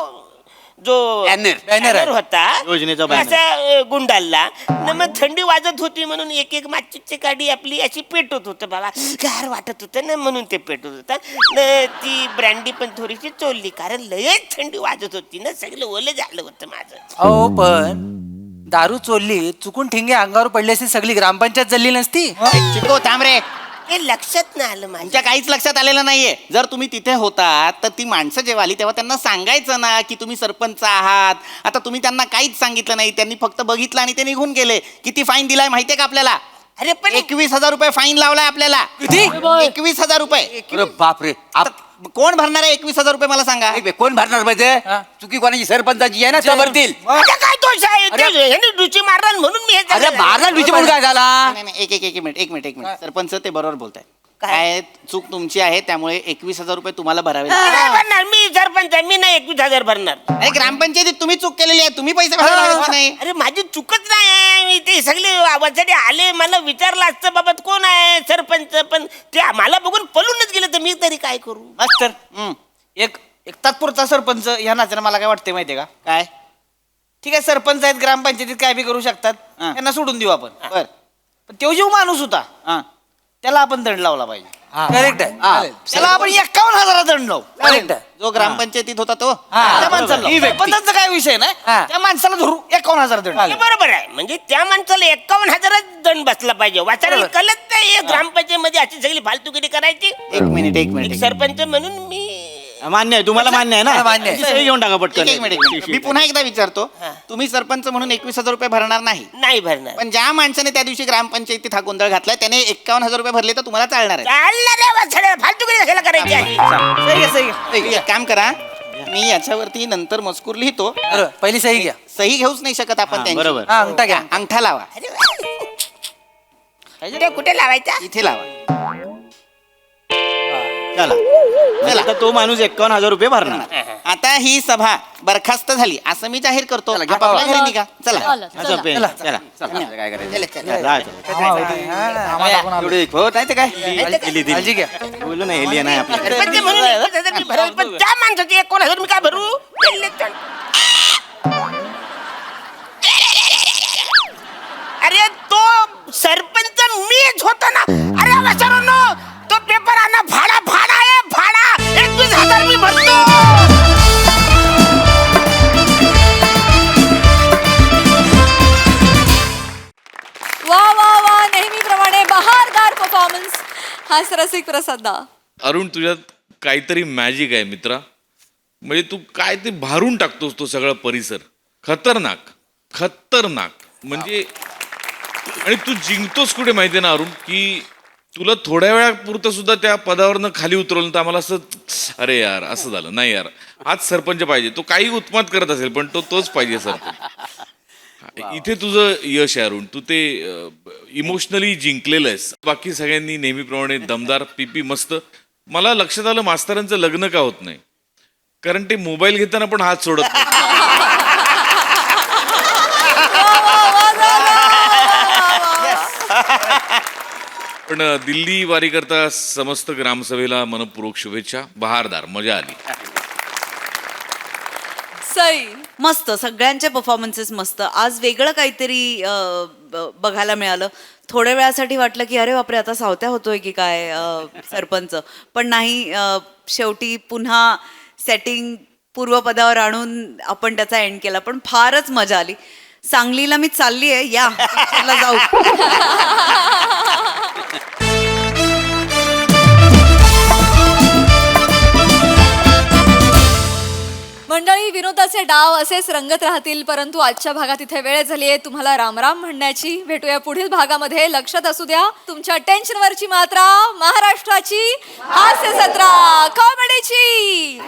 जो बॅनर होता
योजनेचा
असा गुंडाळला. मग थंडी वाजत होती म्हणून एक एक माचीची काडी आपली अशी पेटत होतं बाबा, गार वाटत होतं ना म्हणून ते पेटत होतं. ती ब्रँडी पण थोडीशी चोलली कारण लयच थंडी वाजत होती ना, सगळं ओलं झालं होतं माझं.
अहो पण दारू चोरली चुकून ठिंगे अंगावर पडली असती सगळी ग्रामपंचायत जल्ली नसती.
चिको थांब रे.
हे लक्षात नाही आलं माझ्या.
तुमच्या काहीच लक्षात आलेलं नाहीये. जर तुम्ही तिथे होतात तर ती माणसं जेव्हा आली तेव्हा त्यांना सांगायचं ना की तुम्ही सरपंच आहात. आता तुम्ही त्यांना काहीच सांगितलं नाही, त्यांनी फक्त बघितलं आणि ते निघून गेले. किती फाईन दिलाय माहितीये का आपल्याला?
अरे पण
21,000 रुपये फाईन लावलाय आपल्याला. 21,000 रुपये.
अरे बापरे.
कोण भरणार आहे 21,000 रुपये मला सांगा?
कोण भरणार पाहिजे? चुकी कोणाची सरपंचाची आहे ना, त्या भरतील.
काय दोष आहे? ह्याने डुची मारला म्हणून मी हे
अरे
झालं.
मारला डुची म्हणून काय झाला?
नाही नाही, एक मिनिट सरपंच ते बरोबर बोलताय. काय चूक तुमची आहे त्यामुळे 21,000 रुपये तुम्हाला भरावे
नाही भरणार. मी सरपंच आहे, मी नाही 21,000 भरणार.
अरे ग्रामपंचायतीत तुम्ही चूक केलेली आहे, तुम्ही पैसे भरावे नाही.
अरे माझी चुकच नाही आहे. मी ते सगळे आवाजाने आले, मला विचारलं असतं बाबा कोण आहे सरपंच, पण ते मला बघून पळूनच गेले तर मी तरी काय करू.
मास्तर एक तात्पुरता सरपंच ह्या नात्यानं मला काय वाटतंय माहितीये का?
काय?
ठीक आहे सरपंच आहेत ग्रामपंचायतीत काय बी करू शकतात, त्यांना सोडून देऊ आपण.
बर
पण तो जो माणूस होता त्याला आपण दंड लावला पाहिजे.
करेक्ट आहे.
त्याला आपण 51,000 दंड लावू.
करेक्ट आहे.
जो ग्रामपंचायतीत होता तो.
त्या माणसाला लावू. सरपंचाचा काय विषय नाही, त्या माणसाला धरू 51,000 दंड.
हे बरोबर आहे. म्हणजे त्या माणसाला 51,000 दंड बसला पाहिजे. वाचायला कळत नाही ग्रामपंचायत मध्ये अशी सगळी फालतुगिरी करायची.
एक मिनिट
एक सरपंच म्हणून मी
मान्य आहे, तुम्हाला मान्य आहे ना?
मान्य आहे.
सही घेऊन टाका पटकन.
एक मिनिट मी पुन्हा एकदा विचारतो. तुम्ही सरपंच म्हणून 21,000 रुपये भरणार नाही,
नाही भरणार.
पण ज्या माणसाने त्या दिवशी ग्रामपंचायतीत हा गोंधळ घातलाय त्याने 51,000 रुपये भरले तर तुम्हाला चालणार आहे.
चालणार आहे वाचायला, फालतुगिरी कशाला करायची आहे?
एक काम करा, मी याच्यावरती नंतर मजकूर लिहितो.
पहिली सही घ्या.
सही घेऊच नाही शकत आपण त्यांची.
बरोबर.
हा, अंगठा घ्या.
अंगठा लावा.
कुठे लावायचा?
इथे लावा.
चला आता तो माणूस 51,000 रुपये भरणार.
आता ही सभा बरखास्त झाली असं मी जाहीर करतो. आपापल्या घरी निघा. चला.
असं पे-
चला.
चला चला. काय करायचं?
चला.
जायचं. एवढे हो नाही तर काय
काळजी घ्या.
बोललो नाही एलियन आहे आपल्याकडे.
सरपंच म्हणून 21,000 मी भरावे, पण त्या माणसाचे 51,000 मी काय भरू? अरे तो सरपंच मीच होतो ना. अरे वासरांनो, तो पेपर आणा, भाडा भाडा आहे भाडा. 21,000 मी भरतो.
वा वा वा नेहमीप्रमाणे बहारदार परफॉर्मन्स. हाच रसिक प्रसाद.
अरुण तुझ्यात काहीतरी मॅजिक आहे मित्रा. म्हणजे तू काय ते भारून टाकतोस तो सगळा परिसर. खतरनाक खतरनाक म्हणजे. आणि तू जिंकतोस कुठे माहितीये ना अरुण, की तुला थोड्या वेळापुरतं सुद्धा त्या पदावरनं खाली उतरवलं तर आम्हाला असं अरे यार असं झालं. नाही यार हाच सरपंच पाहिजे. तो काही उत्मात करत असेल पण तोच पाहिजे सरपंच. इथे तुझं यश आहे अरुण. तू ते इमोशनली जिंकलेलं आहेस. बाकी सगळ्यांनी नेहमीप्रमाणे दमदार पीपी मस्त. मला लक्षात आलं मास्तरांचं लग्न का होत नाही, कारण ते मोबाईल घेताना पण हात सोडत नाही. पण दिल्ली वारी करता समस्त ग्रामसभेला मनपूर्वक शुभेच्छा. बहारदार, मजा आली.
सई
मस्त, सगळ्यांचे परफॉर्मन्सेस मस्त. आज वेगळं काहीतरी बघायला मिळालं. थोड्या वेळासाठी वाटलं की अरे बापरे आता सावत्या होतोय की काय सरपंच, पण नाही. शेवटी पुन्हा सेटिंग पूर्वपदावर आणून आपण त्याचा एंड केला. पण फारच मजा आली. सांगलीला मी चालली आहे, या पिक्चरला जाऊ.
मंडळी, विनोदाचे डाव असेच रंगत राहतील, परंतु आजच्या भागात इथे वेळ झाली आहे तुम्हाला रामराम म्हणण्याची. भेटूया पुढील भागामध्ये. लक्षात असू द्या, तुमच्या टेन्शनवरची मात्रा महाराष्ट्राची हास्य जत्रा कॉमेडीची.